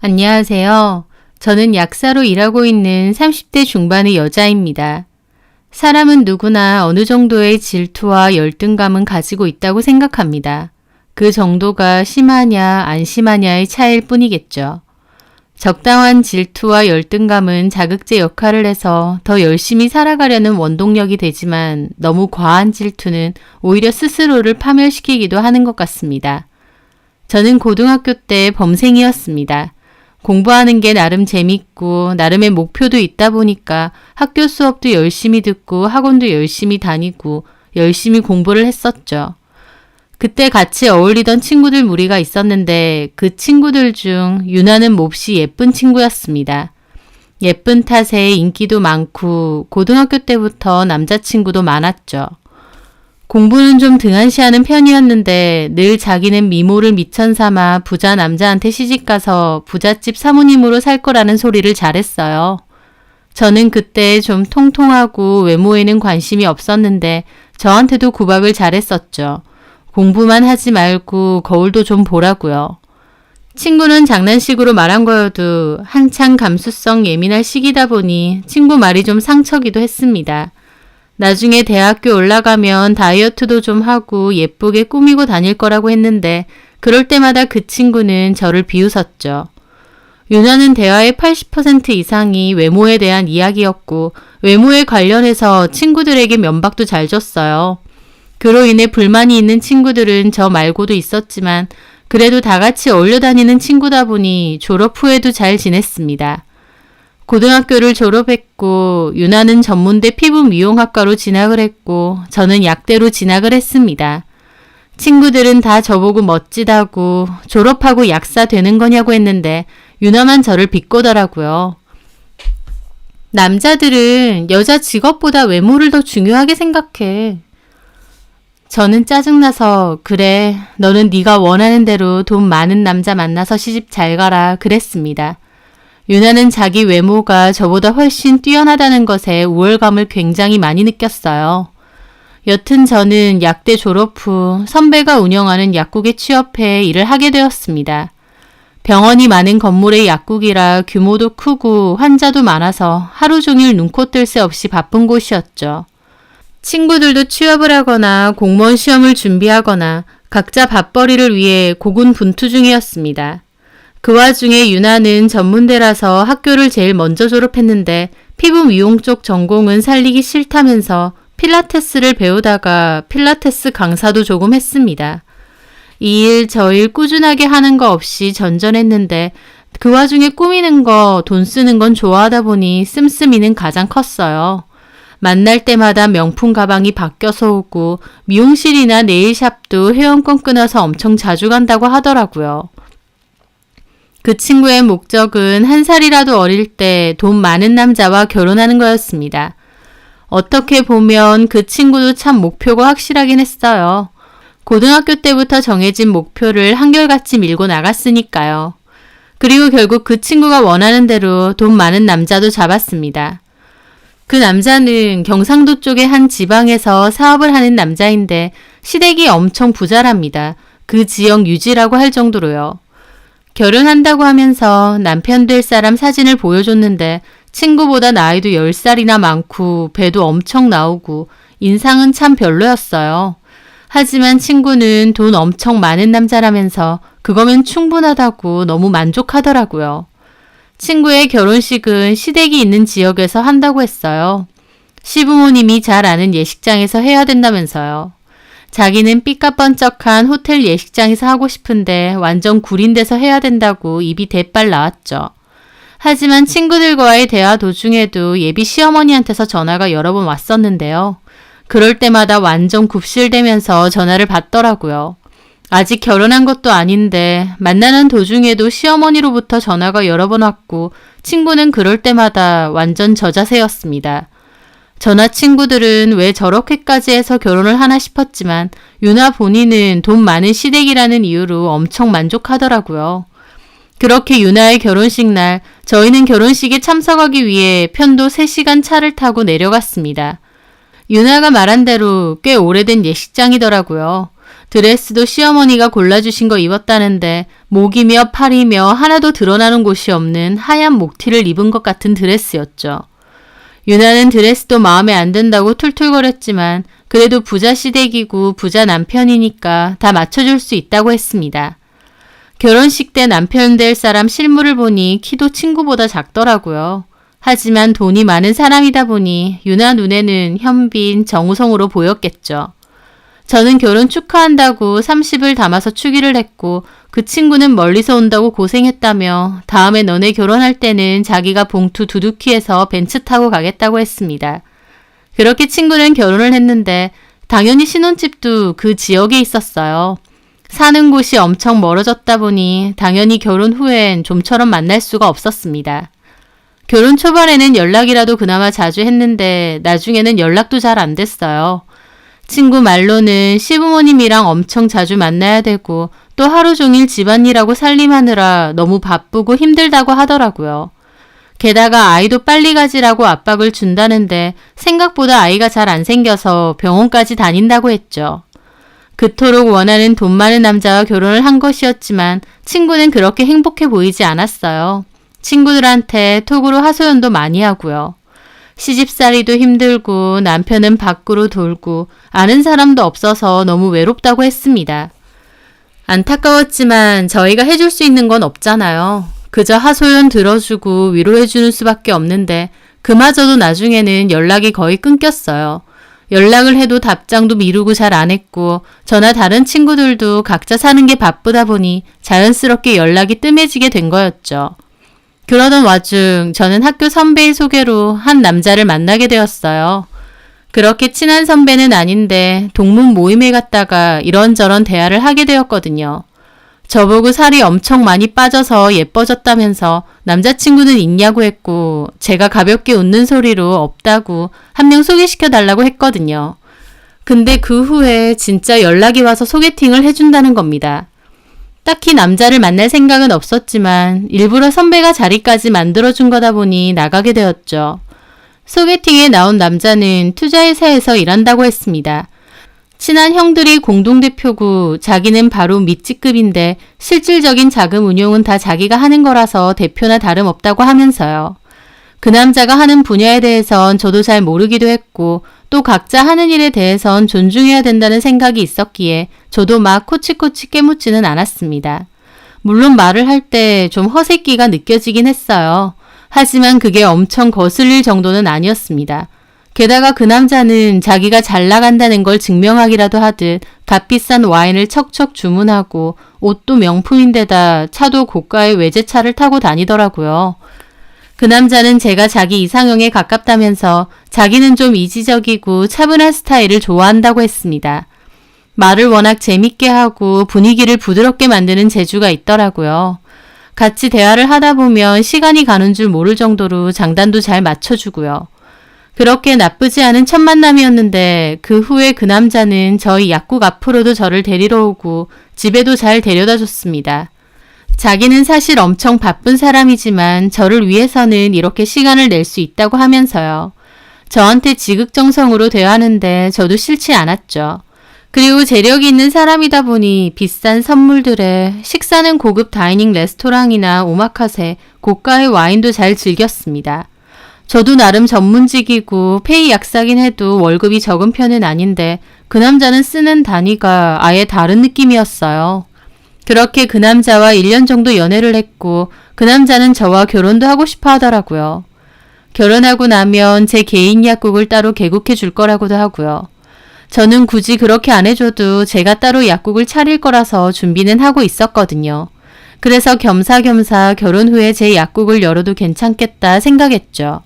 안녕하세요. 저는 약사로 일하고 있는 30대 중반의 여자입니다. 사람은 누구나 어느 정도의 질투와 열등감은 가지고 있다고 생각합니다. 그 정도가 심하냐 안 심하냐의 차이일 뿐이겠죠. 적당한 질투와 열등감은 자극제 역할을 해서 더 열심히 살아가려는 원동력이 되지만 너무 과한 질투는 오히려 스스로를 파멸시키기도 하는 것 같습니다. 저는 고등학교 때 범생이었습니다. 공부하는 게 나름 재밌고 나름의 목표도 있다 보니까 학교 수업도 열심히 듣고 학원도 열심히 다니고 열심히 공부를 했었죠. 그때 같이 어울리던 친구들 무리가 있었는데 그 친구들 중 유나는 몹시 예쁜 친구였습니다. 예쁜 탓에 인기도 많고 고등학교 때부터 남자친구도 많았죠. 공부는 좀 등한시하는 편이었는데 늘 자기는 미모를 미천 삼아 부자 남자한테 시집가서 부잣집 사모님으로 살 거라는 소리를 잘했어요. 저는 그때 좀 통통하고 외모에는 관심이 없었는데 저한테도 구박을 잘했었죠. 공부만 하지 말고 거울도 좀 보라고요. 친구는 장난식으로 말한 거여도 한창 감수성 예민할 시기다 보니 친구 말이 좀 상처기도 했습니다. 나중에 대학교 올라가면 다이어트도 좀 하고 예쁘게 꾸미고 다닐 거라고 했는데 그럴 때마다 그 친구는 저를 비웃었죠. 유나는 대화의 80% 이상이 외모에 대한 이야기였고 외모에 관련해서 친구들에게 면박도 잘 줬어요. 그로 인해 불만이 있는 친구들은 저 말고도 있었지만 그래도 다 같이 어울려 다니는 친구다 보니 졸업 후에도 잘 지냈습니다. 고등학교를 졸업했고 유나는 전문대 피부미용학과로 진학을 했고 저는 약대로 진학을 했습니다. 친구들은 다 저보고 멋지다고 졸업하고 약사 되는 거냐고 했는데 유나만 저를 비꼬더라고요. 남자들은 여자 직업보다 외모를 더 중요하게 생각해. 저는 짜증나서 그래 너는 네가 원하는 대로 돈 많은 남자 만나서 시집 잘 가라 그랬습니다. 유나는 자기 외모가 저보다 훨씬 뛰어나다는 것에 우월감을 굉장히 많이 느꼈어요. 여튼 저는 약대 졸업 후 선배가 운영하는 약국에 취업해 일을 하게 되었습니다. 병원이 많은 건물의 약국이라 규모도 크고 환자도 많아서 하루 종일 눈코 뜰 새 없이 바쁜 곳이었죠. 친구들도 취업을 하거나 공무원 시험을 준비하거나 각자 밥벌이를 위해 고군분투 중이었습니다. 그 와중에 유나는 전문대라서 학교를 제일 먼저 졸업했는데 피부 미용 쪽 전공은 살리기 싫다면서 필라테스를 배우다가 필라테스 강사도 조금 했습니다. 이 일 저 일 꾸준하게 하는 거 없이 전전했는데 그 와중에 꾸미는 거, 돈 쓰는 건 좋아하다 보니 씀씀이는 가장 컸어요. 만날 때마다 명품 가방이 바뀌어서 오고 미용실이나 네일샵도 회원권 끊어서 엄청 자주 간다고 하더라고요. 그 친구의 목적은 한 살이라도 어릴 때 돈 많은 남자와 결혼하는 거였습니다. 어떻게 보면 그 친구도 참 목표가 확실하긴 했어요. 고등학교 때부터 정해진 목표를 한결같이 밀고 나갔으니까요. 그리고 결국 그 친구가 원하는 대로 돈 많은 남자도 잡았습니다. 그 남자는 경상도 쪽의 한 지방에서 사업을 하는 남자인데 시댁이 엄청 부자랍니다. 그 지역 유지라고 할 정도로요. 결혼한다고 하면서 남편 될 사람 사진을 보여줬는데 친구보다 나이도 10살이나 많고 배도 엄청 나오고 인상은 참 별로였어요. 하지만 친구는 돈 엄청 많은 남자라면서 그거면 충분하다고 너무 만족하더라고요. 친구의 결혼식은 시댁이 있는 지역에서 한다고 했어요. 시부모님이 잘 아는 예식장에서 해야 된다면서요. 자기는 삐까뻔쩍한 호텔 예식장에서 하고 싶은데 완전 구린 데서 해야 된다고 입이 대빨 나왔죠. 하지만 친구들과의 대화 도중에도 예비 시어머니한테서 전화가 여러 번 왔었는데요. 그럴 때마다 완전 굽실대면서 전화를 받더라고요. 아직 결혼한 것도 아닌데 만나는 도중에도 시어머니로부터 전화가 여러 번 왔고 친구는 그럴 때마다 완전 저자세였습니다. 저나 친구들은 왜 저렇게까지 해서 결혼을 하나 싶었지만 유나 본인은 돈 많은 시댁이라는 이유로 엄청 만족하더라고요. 그렇게 유나의 결혼식 날 저희는 결혼식에 참석하기 위해 편도 3시간 차를 타고 내려갔습니다. 유나가 말한 대로 꽤 오래된 예식장이더라고요. 드레스도 시어머니가 골라주신 거 입었다는데 목이며 팔이며 하나도 드러나는 곳이 없는 하얀 목티를 입은 것 같은 드레스였죠. 유나는 드레스도 마음에 안 든다고 툴툴거렸지만 그래도 부자 시댁이고 부자 남편이니까 다 맞춰줄 수 있다고 했습니다. 결혼식 때 남편 될 사람 실물을 보니 키도 친구보다 작더라고요. 하지만 돈이 많은 사람이다 보니 유나 눈에는 현빈, 정우성으로 보였겠죠. 저는 결혼 축하한다고 30을 담아서 축의를 했고 그 친구는 멀리서 온다고 고생했다며 다음에 너네 결혼할 때는 자기가 봉투 두둑히해서 벤츠 타고 가겠다고 했습니다. 그렇게 친구는 결혼을 했는데 당연히 신혼집도 그 지역에 있었어요. 사는 곳이 엄청 멀어졌다 보니 당연히 결혼 후엔 좀처럼 만날 수가 없었습니다. 결혼 초반에는 연락이라도 그나마 자주 했는데 나중에는 연락도 잘 안 됐어요. 친구 말로는 시부모님이랑 엄청 자주 만나야 되고 또 하루 종일 집안일하고 살림하느라 너무 바쁘고 힘들다고 하더라고요. 게다가 아이도 빨리 가지라고 압박을 준다는데 생각보다 아이가 잘 안 생겨서 병원까지 다닌다고 했죠. 그토록 원하는 돈 많은 남자와 결혼을 한 것이었지만 친구는 그렇게 행복해 보이지 않았어요. 친구들한테 톡으로 하소연도 많이 하고요. 시집살이도 힘들고 남편은 밖으로 돌고 아는 사람도 없어서 너무 외롭다고 했습니다. 안타까웠지만 저희가 해줄 수 있는 건 없잖아요. 그저 하소연 들어주고 위로해주는 수밖에 없는데 그마저도 나중에는 연락이 거의 끊겼어요. 연락을 해도 답장도 미루고 잘 안 했고 저나 다른 친구들도 각자 사는 게 바쁘다 보니 자연스럽게 연락이 뜸해지게 된 거였죠. 그러던 와중 저는 학교 선배의 소개로 한 남자를 만나게 되었어요. 그렇게 친한 선배는 아닌데 동문 모임에 갔다가 이런저런 대화를 하게 되었거든요. 저보고 살이 엄청 많이 빠져서 예뻐졌다면서 남자친구는 있냐고 했고 제가 가볍게 웃는 소리로 없다고 한 명 소개시켜 달라고 했거든요. 근데 그 후에 진짜 연락이 와서 소개팅을 해준다는 겁니다. 딱히 남자를 만날 생각은 없었지만 일부러 선배가 자리까지 만들어준 거다 보니 나가게 되었죠. 소개팅에 나온 남자는 투자회사에서 일한다고 했습니다. 친한 형들이 공동대표고 자기는 바로 밑직급인데 실질적인 자금 운용은 다 자기가 하는 거라서 대표나 다름없다고 하면서요. 그 남자가 하는 분야에 대해선 저도 잘 모르기도 했고 또 각자 하는 일에 대해선 존중해야 된다는 생각이 있었기에 저도 막 코치코치 깨묻지는 않았습니다. 물론 말을 할 때 좀 허세끼가 느껴지긴 했어요. 하지만 그게 엄청 거슬릴 정도는 아니었습니다. 게다가 그 남자는 자기가 잘 나간다는 걸 증명하기라도 하듯 값비싼 와인을 척척 주문하고 옷도 명품인데다 차도 고가의 외제차를 타고 다니더라고요. 그 남자는 제가 자기 이상형에 가깝다면서 자기는 좀 이지적이고 차분한 스타일을 좋아한다고 했습니다. 말을 워낙 재밌게 하고 분위기를 부드럽게 만드는 재주가 있더라고요. 같이 대화를 하다 보면 시간이 가는 줄 모를 정도로 장단도 잘 맞춰주고요. 그렇게 나쁘지 않은 첫 만남이었는데 그 후에 그 남자는 저희 약국 앞으로도 저를 데리러 오고 집에도 잘 데려다 줬습니다. 자기는 사실 엄청 바쁜 사람이지만 저를 위해서는 이렇게 시간을 낼 수 있다고 하면서요. 저한테 지극정성으로 대하는데 저도 싫지 않았죠. 그리고 재력이 있는 사람이다 보니 비싼 선물들에 식사는 고급 다이닝 레스토랑이나 오마카세, 고가의 와인도 잘 즐겼습니다. 저도 나름 전문직이고 페이 약사긴 해도 월급이 적은 편은 아닌데 그 남자는 쓰는 단위가 아예 다른 느낌이었어요. 그렇게 그 남자와 1년 정도 연애를 했고 그 남자는 저와 결혼도 하고 싶어 하더라고요. 결혼하고 나면 제 개인 약국을 따로 개국해 줄 거라고도 하고요. 저는 굳이 그렇게 안 해줘도 제가 따로 약국을 차릴 거라서 준비는 하고 있었거든요. 그래서 겸사겸사 결혼 후에 제 약국을 열어도 괜찮겠다 생각했죠.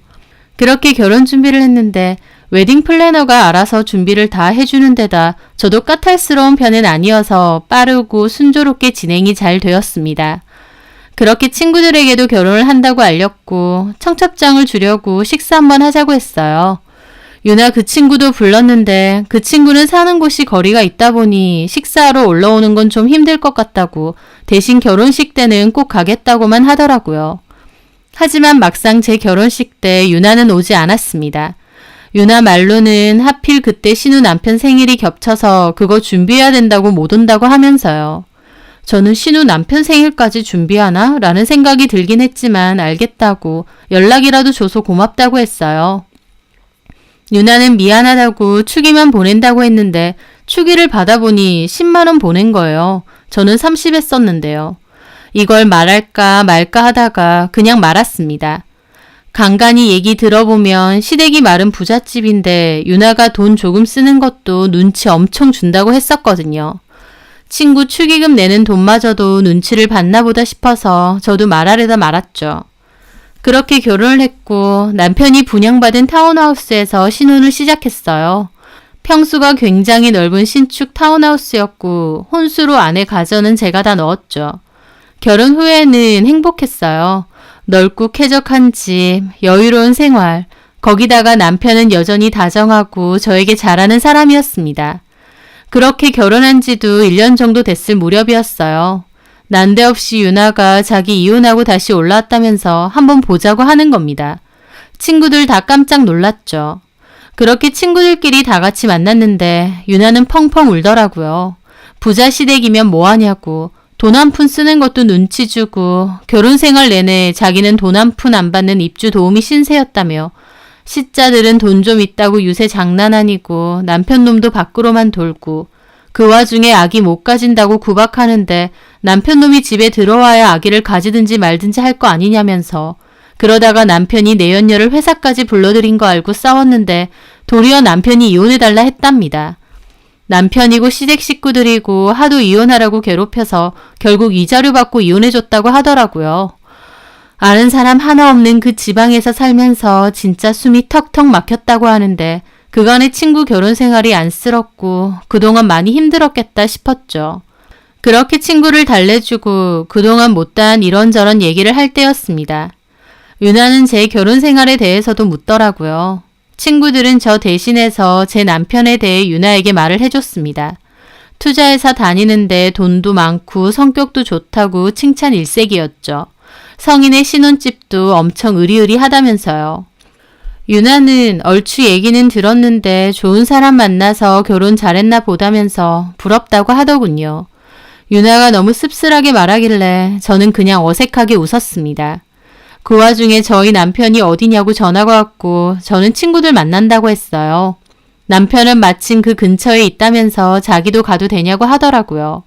그렇게 결혼 준비를 했는데 웨딩 플래너가 알아서 준비를 다 해주는 데다 저도 까탈스러운 편은 아니어서 빠르고 순조롭게 진행이 잘 되었습니다. 그렇게 친구들에게도 결혼을 한다고 알렸고 청첩장을 주려고 식사 한번 하자고 했어요. 유나 그 친구도 불렀는데 그 친구는 사는 곳이 거리가 있다 보니 식사하러 올라오는 건 좀 힘들 것 같다고 대신 결혼식 때는 꼭 가겠다고만 하더라고요. 하지만 막상 제 결혼식 때 유나는 오지 않았습니다. 유나 말로는 하필 그때 신우 남편 생일이 겹쳐서 그거 준비해야 된다고 못 온다고 하면서요. 저는 신우 남편 생일까지 준비하나? 라는 생각이 들긴 했지만 알겠다고 연락이라도 줘서 고맙다고 했어요. 유나는 미안하다고 축의만 보낸다고 했는데 축의를 받아보니 10만 원 보낸 거예요. 저는 30 했었는데요. 이걸 말할까 말까 하다가 그냥 말았습니다. 간간히 얘기 들어보면 시댁이 마른 부잣집인데 유나가 돈 조금 쓰는 것도 눈치 엄청 준다고 했었거든요. 친구 축의금 내는 돈마저도 눈치를 봤나 보다 싶어서 저도 말하려다 말았죠. 그렇게 결혼을 했고 남편이 분양받은 타운하우스에서 신혼을 시작했어요. 평수가 굉장히 넓은 신축 타운하우스였고 혼수로 안에 가전은 제가 다 넣었죠. 결혼 후에는 행복했어요. 넓고 쾌적한 집, 여유로운 생활, 거기다가 남편은 여전히 다정하고 저에게 잘하는 사람이었습니다. 그렇게 결혼한 지도 1년 정도 됐을 무렵이었어요. 난데없이 유나가 자기 이혼하고 다시 올라왔다면서 한번 보자고 하는 겁니다. 친구들 다 깜짝 놀랐죠. 그렇게 친구들끼리 다 같이 만났는데 유나는 펑펑 울더라고요. 부자 시댁이면 뭐하냐고, 돈 한 푼 쓰는 것도 눈치 주고 결혼 생활 내내 자기는 돈 한 푼 안 받는 입주 도우미 신세였다며 시자들은 돈 좀 있다고 유세 장난 아니고 남편 놈도 밖으로만 돌고 그 와중에 아기 못 가진다고 구박하는데 남편 놈이 집에 들어와야 아기를 가지든지 말든지 할 거 아니냐면서 그러다가 남편이 내연녀를 회사까지 불러들인 거 알고 싸웠는데 도리어 남편이 이혼해달라 했답니다. 남편이고 시댁 식구들이고 하도 이혼하라고 괴롭혀서 결국 이자료 받고 이혼해줬다고 하더라고요. 아는 사람 하나 없는 그 지방에서 살면서 진짜 숨이 턱턱 막혔다고 하는데 그간의 친구 결혼 생활이 안쓰럽고 그동안 많이 힘들었겠다 싶었죠. 그렇게 친구를 달래주고 그동안 못다한 이런저런 얘기를 할 때였습니다. 유나는 제 결혼 생활에 대해서도 묻더라고요. 친구들은 저 대신해서 제 남편에 대해 유나에게 말을 해줬습니다. 투자회사 다니는데 돈도 많고 성격도 좋다고 칭찬 일색이었죠. 성인의 신혼집도 엄청 으리으리하다면서요. 유나는 얼추 얘기는 들었는데 좋은 사람 만나서 결혼 잘했나 보다면서 부럽다고 하더군요. 유나가 너무 씁쓸하게 말하길래 저는 그냥 어색하게 웃었습니다. 그 와중에 저희 남편이 어디냐고 전화가 왔고 저는 친구들 만난다고 했어요. 남편은 마침 그 근처에 있다면서 자기도 가도 되냐고 하더라고요.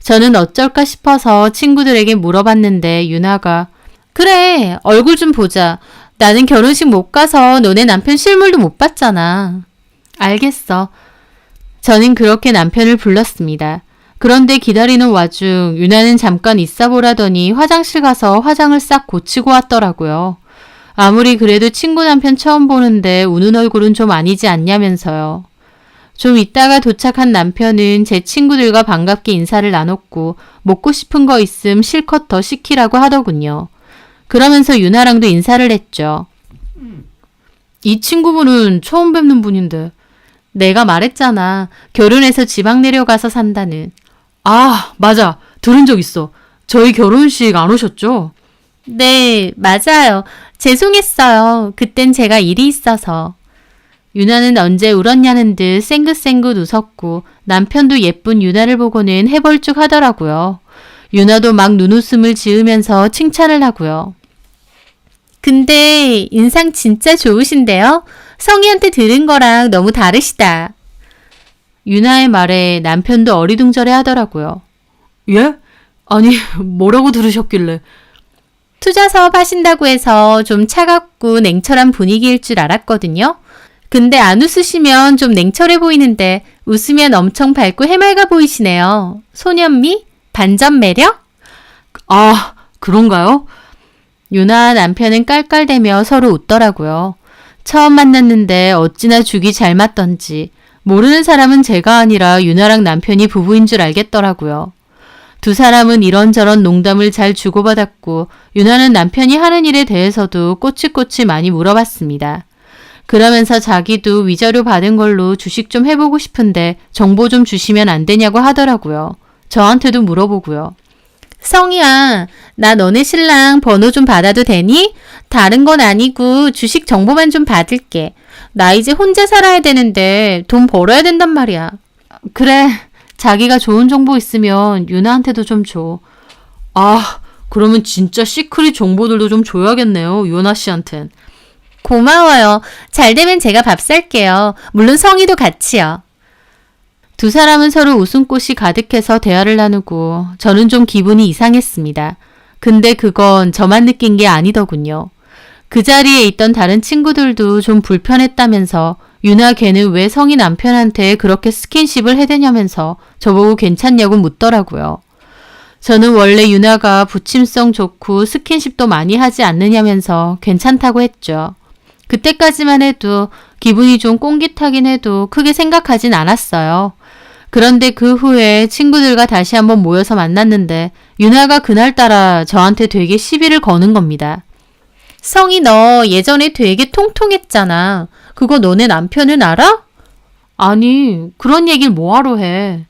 저는 어쩔까 싶어서 친구들에게 물어봤는데 유나가 그래, 얼굴 좀 보자. 나는 결혼식 못 가서 너네 남편 실물도 못 봤잖아. 알겠어. 저는 그렇게 남편을 불렀습니다. 그런데 기다리는 와중 유나는 잠깐 있어 보라더니 화장실 가서 화장을 싹 고치고 왔더라고요. 아무리 그래도 친구 남편 처음 보는데 우는 얼굴은 좀 아니지 않냐면서요. 좀 있다가 도착한 남편은 제 친구들과 반갑게 인사를 나눴고 먹고 싶은 거 있음 실컷 더 시키라고 하더군요. 그러면서 유나랑도 인사를 했죠. 이 친구분은 처음 뵙는 분인데. 내가 말했잖아. 결혼해서 지방 내려가서 산다는. 아, 맞아. 들은 적 있어. 저희 결혼식 안 오셨죠? 네, 맞아요. 죄송했어요. 그땐 제가 일이 있어서. 유나는 언제 울었냐는 듯 쌩긋쌩긋 웃었고 남편도 예쁜 유나를 보고는 해벌쭉 하더라고요. 유나도 막 눈웃음을 지으면서 칭찬을 하고요. 근데 인상 진짜 좋으신데요? 성희한테 들은 거랑 너무 다르시다. 유나의 말에 남편도 어리둥절해 하더라고요. 예? 아니, 뭐라고 들으셨길래. 투자 사업 하신다고 해서 좀 차갑고 냉철한 분위기일 줄 알았거든요. 근데 안 웃으시면 좀 냉철해 보이는데 웃으면 엄청 밝고 해맑아 보이시네요. 소년미? 반전 매력? 아, 그런가요? 유나와 남편은 깔깔대며 서로 웃더라고요. 처음 만났는데 어찌나 죽이 잘 맞던지 모르는 사람은 제가 아니라 유나랑 남편이 부부인 줄 알겠더라고요. 두 사람은 이런저런 농담을 잘 주고받았고 유나는 남편이 하는 일에 대해서도 꼬치꼬치 많이 물어봤습니다. 그러면서 자기도 위자료 받은 걸로 주식 좀 해보고 싶은데 정보 좀 주시면 안 되냐고 하더라고요. 저한테도 물어보고요. 성희야, 나 너네 신랑 번호 좀 받아도 되니? 다른 건 아니고 주식 정보만 좀 받을게. 나 이제 혼자 살아야 되는데 돈 벌어야 된단 말이야. 그래, 자기가 좋은 정보 있으면 유나한테도 좀 줘. 아, 그러면 진짜 시크릿 정보들도 좀 줘야겠네요, 유나 씨한텐. 고마워요. 잘 되면 제가 밥 살게요. 물론 성희도 같이요. 두 사람은 서로 웃음꽃이 가득해서 대화를 나누고 저는 좀 기분이 이상했습니다. 근데 그건 저만 느낀 게 아니더군요. 그 자리에 있던 다른 친구들도 좀 불편했다면서 유나 걔는 왜 성희 남편한테 그렇게 스킨십을 해대냐면서 저보고 괜찮냐고 묻더라고요. 저는 원래 유나가 부침성 좋고 스킨십도 많이 하지 않느냐면서 괜찮다고 했죠. 그때까지만 해도 기분이 좀 꽁깃하긴 해도 크게 생각하진 않았어요. 그런데 그 후에 친구들과 다시 한번 모여서 만났는데 유나가 그날따라 저한테 되게 시비를 거는 겁니다. 성희 너 예전에 되게 통통했잖아. 그거 너네 남편은 알아? 아니, 그런 얘기를 뭐하러 해.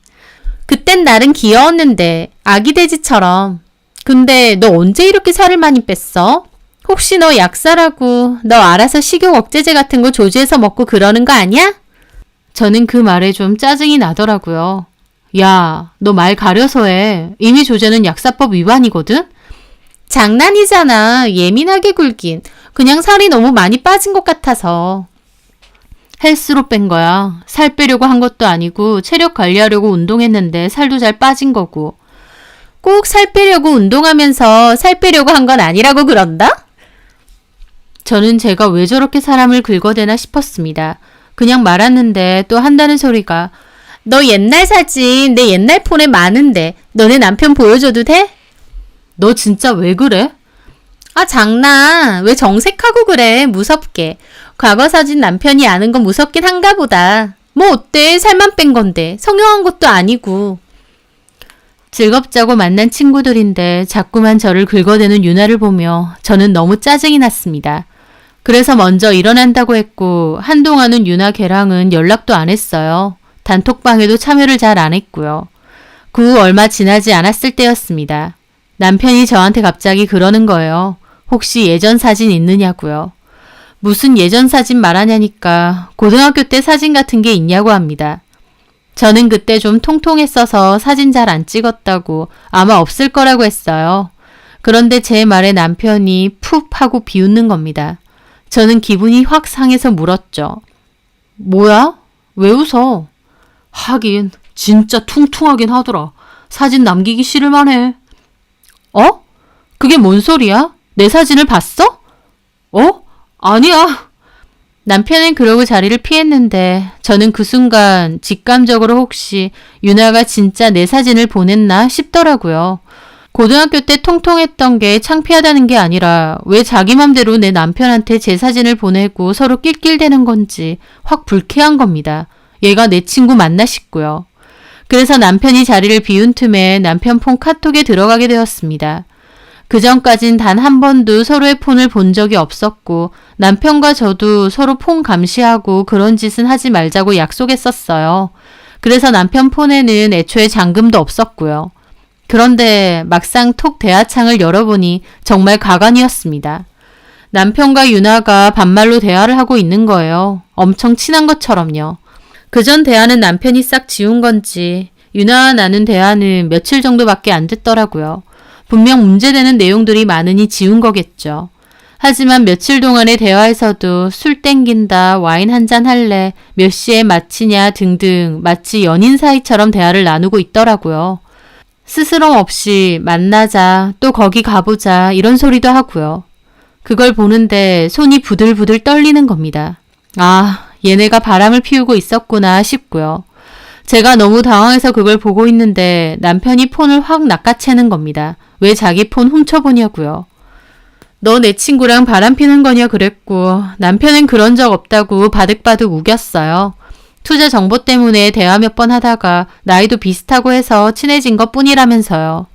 그땐 나름 귀여웠는데 아기 돼지처럼. 근데 너 언제 이렇게 살을 많이 뺐어? 혹시 너 약사라고 너 알아서 식욕 억제제 같은 거 조지해서 먹고 그러는 거 아니야? 저는 그 말에 좀 짜증이 나더라고요. 야, 너 말 가려서 해. 이미 조제는 약사법 위반이거든? 장난이잖아. 예민하게 굴긴. 그냥 살이 너무 많이 빠진 것 같아서. 헬스로 뺀 거야. 살 빼려고 한 것도 아니고 체력 관리하려고 운동했는데 살도 잘 빠진 거고. 꼭 살 빼려고 운동하면서 살 빼려고 한 건 아니라고 그런다? 저는 제가 왜 저렇게 사람을 긁어대나 싶었습니다. 그냥 말았는데 또 한다는 소리가 너 옛날 사진 내 옛날 폰에 많은데 너네 남편 보여줘도 돼? 너 진짜 왜 그래? 아 장난. 왜 정색하고 그래. 무섭게. 과거 사진 남편이 아는 건 무섭긴 한가 보다. 뭐 어때? 살만 뺀 건데. 성형한 것도 아니고. 즐겁자고 만난 친구들인데 자꾸만 저를 긁어대는 유나를 보며 저는 너무 짜증이 났습니다. 그래서 먼저 일어난다고 했고 한동안은 유나 걔랑은 연락도 안 했어요. 단톡방에도 참여를 잘 안 했고요. 그 후 얼마 지나지 않았을 때였습니다. 남편이 저한테 갑자기 그러는 거예요. 혹시 예전 사진 있느냐고요. 무슨 예전 사진 말하냐니까 고등학교 때 사진 같은 게 있냐고 합니다. 저는 그때 좀 통통했어서 사진 잘 안 찍었다고 아마 없을 거라고 했어요. 그런데 제 말에 남편이 푹 하고 비웃는 겁니다. 저는 기분이 확 상해서 물었죠. 뭐야? 왜 웃어? 하긴 진짜 퉁퉁하긴 하더라. 사진 남기기 싫을만 해. 어? 그게 뭔 소리야? 내 사진을 봤어? 어? 아니야. 남편은 그러고 자리를 피했는데 저는 그 순간 직감적으로 혹시 유나가 진짜 내 사진을 보냈나 싶더라고요. 고등학교 때 통통했던 게 창피하다는 게 아니라 왜 자기 맘대로 내 남편한테 제 사진을 보내고 서로 낄낄대는 건지 확 불쾌한 겁니다. 얘가 내 친구 맞나 싶고요. 그래서 남편이 자리를 비운 틈에 남편 폰 카톡에 들어가게 되었습니다. 그전까진 단 한 번도 서로의 폰을 본 적이 없었고 남편과 저도 서로 폰 감시하고 그런 짓은 하지 말자고 약속했었어요. 그래서 남편 폰에는 애초에 잠금도 없었고요. 그런데 막상 톡 대화창을 열어보니 정말 가관이었습니다. 남편과 유나가 반말로 대화를 하고 있는 거예요. 엄청 친한 것처럼요. 그전 대화는 남편이 싹 지운 건지 유나와 나눈 대화는 며칠 정도밖에 안 됐더라고요. 분명 문제되는 내용들이 많으니 지운 거겠죠. 하지만 며칠 동안의 대화에서도 술 땡긴다, 와인 한잔 할래, 몇 시에 마치냐 등등 마치 연인 사이처럼 대화를 나누고 있더라고요. 스스럼 없이 만나자, 또 거기 가보자 이런 소리도 하고요. 그걸 보는데 손이 부들부들 떨리는 겁니다. 아, 얘네가 바람을 피우고 있었구나 싶고요. 제가 너무 당황해서 그걸 보고 있는데 남편이 폰을 확 낚아채는 겁니다. 왜 자기 폰 훔쳐보냐고요. 너 내 친구랑 바람 피는 거냐 그랬고 남편은 그런 적 없다고 바득바득 우겼어요. 투자 정보 때문에 대화 몇 번 하다가 나이도 비슷하고 해서 친해진 것 뿐이라면서요.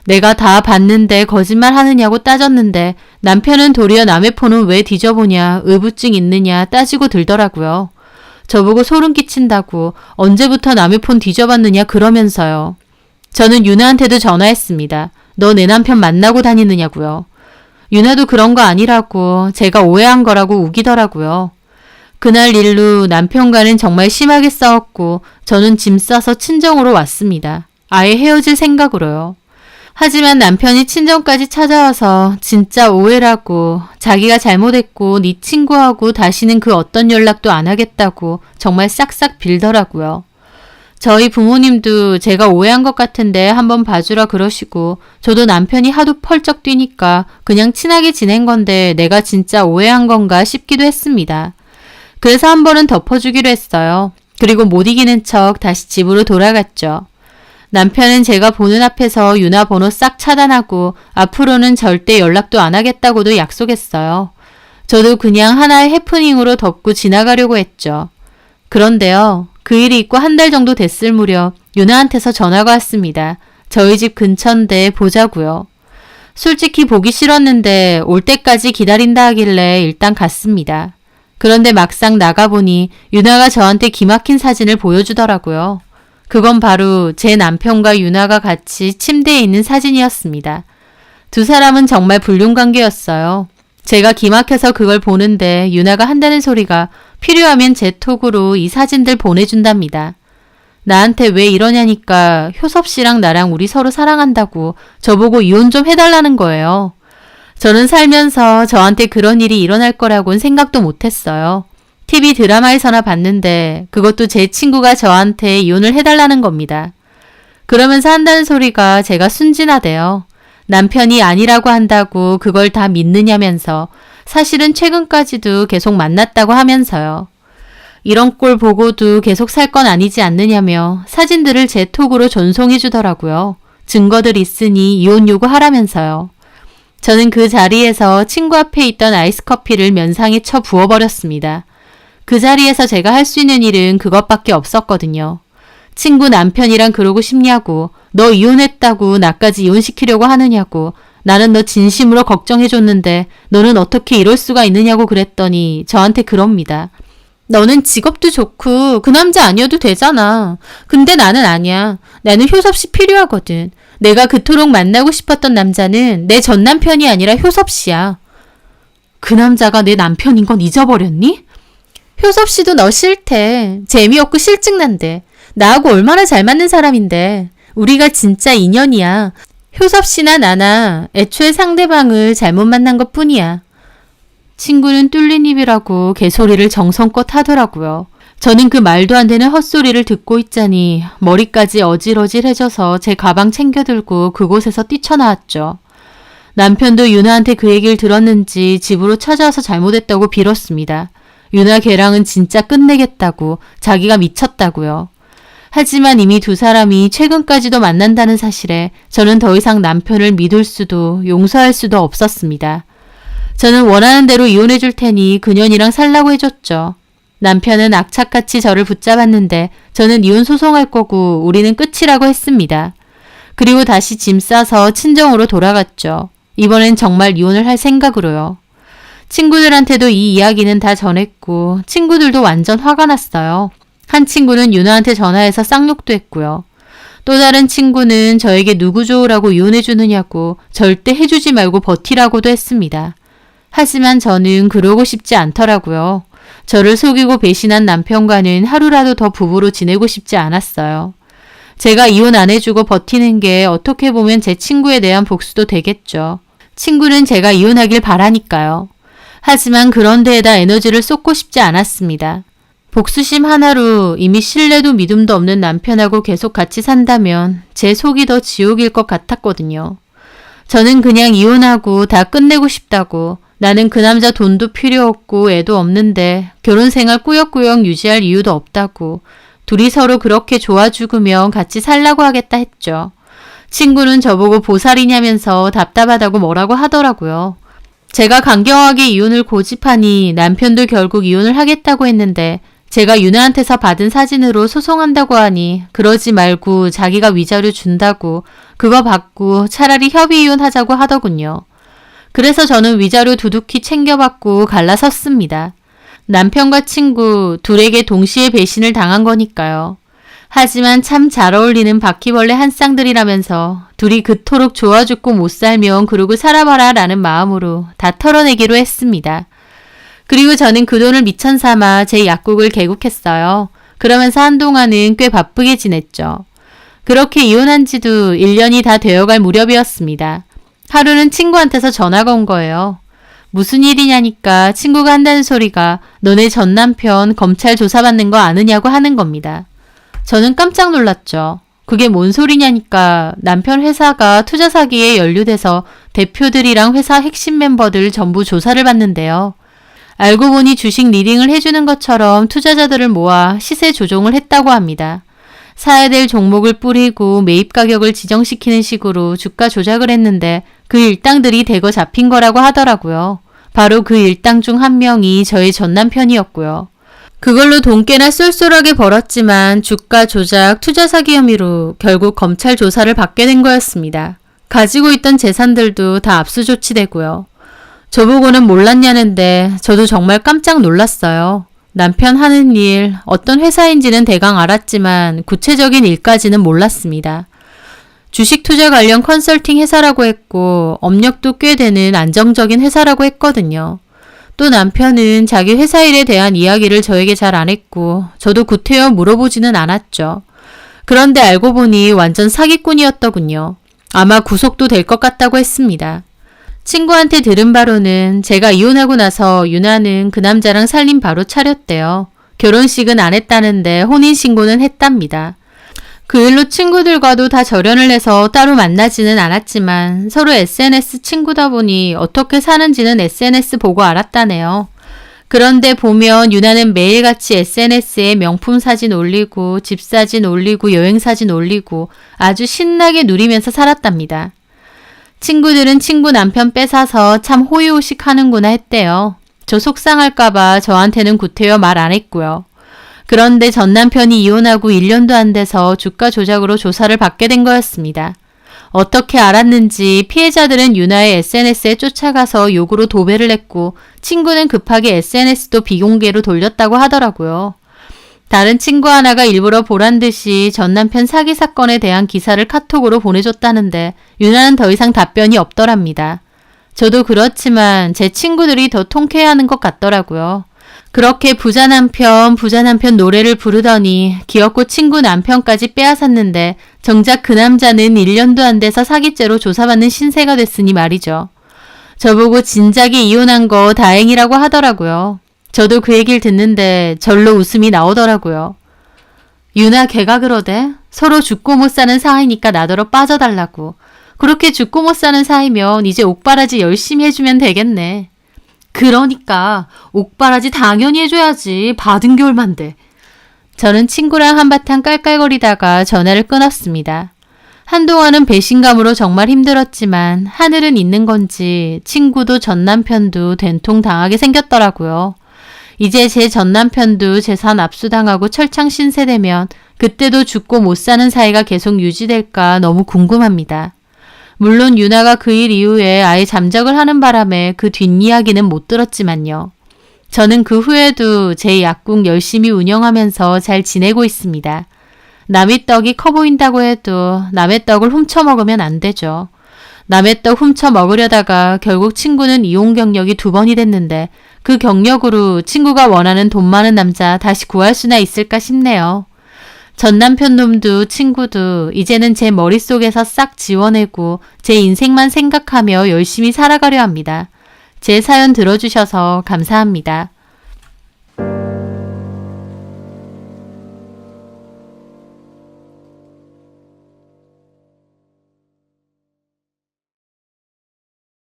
내가 다 봤는데 거짓말 하느냐고 따졌는데 남편은 도리어 남의 폰은 왜 뒤져보냐, 의부증 있느냐 따지고 들더라고요. 저보고 소름 끼친다고 언제부터 남의 폰 뒤져봤느냐 그러면서요. 저는 유나한테도 전화했습니다. 너 내 남편 만나고 다니느냐고요. 유나도 그런 거 아니라고 제가 오해한 거라고 우기더라고요. 그날 일로 남편과는 정말 심하게 싸웠고 저는 짐 싸서 친정으로 왔습니다. 아예 헤어질 생각으로요. 하지만 남편이 친정까지 찾아와서 진짜 오해라고 자기가 잘못했고 네 친구하고 다시는 그 어떤 연락도 안 하겠다고 정말 싹싹 빌더라고요. 저희 부모님도 제가 오해한 것 같은데 한번 봐주라 그러시고 저도 남편이 하도 펄쩍 뛰니까 그냥 친하게 지낸 건데 내가 진짜 오해한 건가 싶기도 했습니다. 그래서 한 번은 덮어주기로 했어요. 그리고 못 이기는 척 다시 집으로 돌아갔죠. 남편은 제가 보는 앞에서 유나 번호 싹 차단하고 앞으로는 절대 연락도 안 하겠다고도 약속했어요. 저도 그냥 하나의 해프닝으로 덮고 지나가려고 했죠. 그런데요, 그 일이 있고 한 달 정도 됐을 무렵 유나한테서 전화가 왔습니다. 저희 집 근처인데 보자고요. 솔직히 보기 싫었는데 올 때까지 기다린다 하길래 일단 갔습니다. 그런데 막상 나가보니 유나가 저한테 기막힌 사진을 보여주더라고요. 그건 바로 제 남편과 유나가 같이 침대에 있는 사진이었습니다. 두 사람은 정말 불륜관계였어요. 제가 기막혀서 그걸 보는데 유나가 한다는 소리가 필요하면 제 톡으로 이 사진들 보내준답니다. 나한테 왜 이러냐니까 효섭 씨랑 나랑 우리 서로 사랑한다고 저보고 이혼 좀 해달라는 거예요. 저는 살면서 저한테 그런 일이 일어날 거라고는 생각도 못했어요. TV 드라마에서나 봤는데 그것도 제 친구가 저한테 이혼을 해달라는 겁니다. 그러면서 한다는 소리가 제가 순진하대요. 남편이 아니라고 한다고 그걸 다 믿느냐면서 사실은 최근까지도 계속 만났다고 하면서요. 이런 꼴 보고도 계속 살 건 아니지 않느냐며 사진들을 제 톡으로 전송해 주더라고요. 증거들 있으니 이혼 요구하라면서요. 저는 그 자리에서 친구 앞에 있던 아이스 커피를 면상에 쳐 부어버렸습니다. 그 자리에서 제가 할 수 있는 일은 그것밖에 없었거든요. 친구 남편이랑 그러고 싶냐고, 너 이혼했다고 나까지 이혼시키려고 하느냐고, 나는 너 진심으로 걱정해줬는데 너는 어떻게 이럴 수가 있느냐고 그랬더니 저한테 그럽니다. 너는 직업도 좋고 그 남자 아니어도 되잖아. 근데 나는 아니야. 나는 효섭 씨 필요하거든. 내가 그토록 만나고 싶었던 남자는 내 전 남편이 아니라 효섭 씨야. 그 남자가 내 남편인 건 잊어버렸니? 효섭 씨도 너 싫대. 재미없고 실증난대. 나하고 얼마나 잘 맞는 사람인데. 우리가 진짜 인연이야. 효섭 씨나 나나 애초에 상대방을 잘못 만난 것 뿐이야. 친구는 뚫린 입이라고 개소리를 정성껏 하더라고요. 저는 그 말도 안 되는 헛소리를 듣고 있자니 머리까지 어질어질해져서 제 가방 챙겨들고 그곳에서 뛰쳐나왔죠. 남편도 유나한테 그 얘기를 들었는지 집으로 찾아와서 잘못했다고 빌었습니다. 유나 걔랑은 진짜 끝내겠다고, 자기가 미쳤다고요. 하지만 이미 두 사람이 최근까지도 만난다는 사실에 저는 더 이상 남편을 믿을 수도 용서할 수도 없었습니다. 저는 원하는 대로 이혼해 줄 테니 그년이랑 살라고 해줬죠. 남편은 악착같이 저를 붙잡았는데 저는 이혼 소송할 거고 우리는 끝이라고 했습니다. 그리고 다시 짐 싸서 친정으로 돌아갔죠. 이번엔 정말 이혼을 할 생각으로요. 친구들한테도 이 이야기는 다 전했고 친구들도 완전 화가 났어요. 한 친구는 유나한테 전화해서 쌍욕도 했고요. 또 다른 친구는 저에게 누구 좋으라고 이혼해 주느냐고 절대 해주지 말고 버티라고도 했습니다. 하지만 저는 그러고 싶지 않더라고요. 저를 속이고 배신한 남편과는 하루라도 더 부부로 지내고 싶지 않았어요. 제가 이혼 안 해주고 버티는 게 어떻게 보면 제 친구에 대한 복수도 되겠죠. 친구는 제가 이혼하길 바라니까요. 하지만 그런 데에다 에너지를 쏟고 싶지 않았습니다. 복수심 하나로 이미 신뢰도 믿음도 없는 남편하고 계속 같이 산다면 제 속이 더 지옥일 것 같았거든요. 저는 그냥 이혼하고 다 끝내고 싶다고, 나는 그 남자 돈도 필요 없고 애도 없는데 결혼 생활 꾸역꾸역 유지할 이유도 없다고, 둘이 서로 그렇게 좋아 죽으면 같이 살라고 하겠다 했죠. 친구는 저보고 보살이냐면서 답답하다고 뭐라고 하더라고요. 제가 강경하게 이혼을 고집하니 남편도 결국 이혼을 하겠다고 했는데 제가 유나한테서 받은 사진으로 소송한다고 하니 그러지 말고 자기가 위자료 준다고, 그거 받고 차라리 협의 이혼하자고 하더군요. 그래서 저는 위자료 두둑히 챙겨받고 갈라섰습니다. 남편과 친구 둘에게 동시에 배신을 당한 거니까요. 하지만 참 잘 어울리는 바퀴벌레 한 쌍들이라면서 둘이 그토록 좋아 죽고 못 살면 그러고 살아봐라 라는 마음으로 다 털어내기로 했습니다. 그리고 저는 그 돈을 미천 삼아 제 약국을 개국했어요. 그러면서 한동안은 꽤 바쁘게 지냈죠. 그렇게 이혼한 지도 1년이 다 되어갈 무렵이었습니다. 하루는 친구한테서 전화가 온 거예요. 무슨 일이냐니까 친구가 한다는 소리가 너네 전 남편 검찰 조사받는 거 아느냐고 하는 겁니다. 저는 깜짝 놀랐죠. 그게 뭔 소리냐니까 남편 회사가 투자 사기에 연루돼서 대표들이랑 회사 핵심 멤버들 전부 조사를 받는데요. 알고 보니 주식 리딩을 해주는 것처럼 투자자들을 모아 시세 조종을 했다고 합니다. 사야 될 종목을 뿌리고 매입 가격을 지정시키는 식으로 주가 조작을 했는데 그 일당들이 대거 잡힌 거라고 하더라고요. 바로 그 일당 중 한 명이 저의 전 남편이었고요. 그걸로 돈 꽤나 쏠쏠하게 벌었지만 주가 조작, 투자 사기 혐의로 결국 검찰 조사를 받게 된 거였습니다. 가지고 있던 재산들도 다 압수 조치되고요. 저보고는 몰랐냐는데 저도 정말 깜짝 놀랐어요. 남편 하는 일, 어떤 회사인지는 대강 알았지만 구체적인 일까지는 몰랐습니다. 주식 투자 관련 컨설팅 회사라고 했고 업력도 꽤 되는 안정적인 회사라고 했거든요. 또 남편은 자기 회사 일에 대한 이야기를 저에게 잘 안 했고 저도 구태여 물어보지는 않았죠. 그런데 알고 보니 완전 사기꾼이었더군요. 아마 구속도 될 것 같다고 했습니다. 친구한테 들은 바로는 제가 이혼하고 나서 유나는 그 남자랑 살림 바로 차렸대요. 결혼식은 안 했다는데 혼인신고는 했답니다. 그 일로 친구들과도 다 절연을 해서 따로 만나지는 않았지만 서로 SNS 친구다 보니 어떻게 사는지는 SNS 보고 알았다네요. 그런데 보면 유나는 매일같이 SNS에 명품 사진 올리고 집 사진 올리고 여행 사진 올리고 아주 신나게 누리면서 살았답니다. 친구들은 친구 남편 뺏어서 참 호의호식 하는구나 했대요. 저 속상할까봐 저한테는 구태여 말 안 했고요. 그런데 전 남편이 이혼하고 1년도 안 돼서 주가 조작으로 조사를 받게 된 거였습니다. 어떻게 알았는지 피해자들은 유나의 SNS에 쫓아가서 욕으로 도배를 했고 친구는 급하게 SNS도 비공개로 돌렸다고 하더라고요. 다른 친구 하나가 일부러 보란 듯이 전 남편 사기 사건에 대한 기사를 카톡으로 보내줬다는데 유나는 더 이상 답변이 없더랍니다. 저도 그렇지만 제 친구들이 더 통쾌해하는 것 같더라고요. 그렇게 부자 남편 노래를 부르더니 귀엽고 친구 남편까지 빼앗았는데 정작 그 남자는 1년도 안 돼서 사기죄로 조사받는 신세가 됐으니 말이죠. 저보고 진작에 이혼한 거 다행이라고 하더라고요. 저도 그 얘기를 듣는데 절로 웃음이 나오더라고요. 유나 걔가 그러대? 서로 죽고 못 사는 사이니까 나더러 빠져달라고. 그렇게 죽고 못 사는 사이면 이제 옥바라지 열심히 해주면 되겠네. 그러니까 옥바라지 당연히 해줘야지. 받은 게 얼만데. 저는 친구랑 한바탕 깔깔거리다가 전화를 끊었습니다. 한동안은 배신감으로 정말 힘들었지만 하늘은 있는 건지 친구도 전 남편도 된통 당하게 생겼더라고요. 이제 제 전 남편도 재산 압수당하고 철창 신세되면 그때도 죽고 못 사는 사이가 계속 유지될까 너무 궁금합니다. 물론 유나가 그 일 이후에 아예 잠적을 하는 바람에 그 뒷이야기는 못 들었지만요. 저는 그 후에도 제 약국 열심히 운영하면서 잘 지내고 있습니다. 남의 떡이 커 보인다고 해도 남의 떡을 훔쳐 먹으면 안 되죠. 남의 떡 훔쳐 먹으려다가 결국 친구는 이혼 경력이 2번이 됐는데 그 경력으로 친구가 원하는 돈 많은 남자 다시 구할 수나 있을까 싶네요. 전 남편 놈도 친구도 이제는 제 머릿속에서 싹 지워내고 제 인생만 생각하며 열심히 살아가려 합니다. 제 사연 들어주셔서 감사합니다.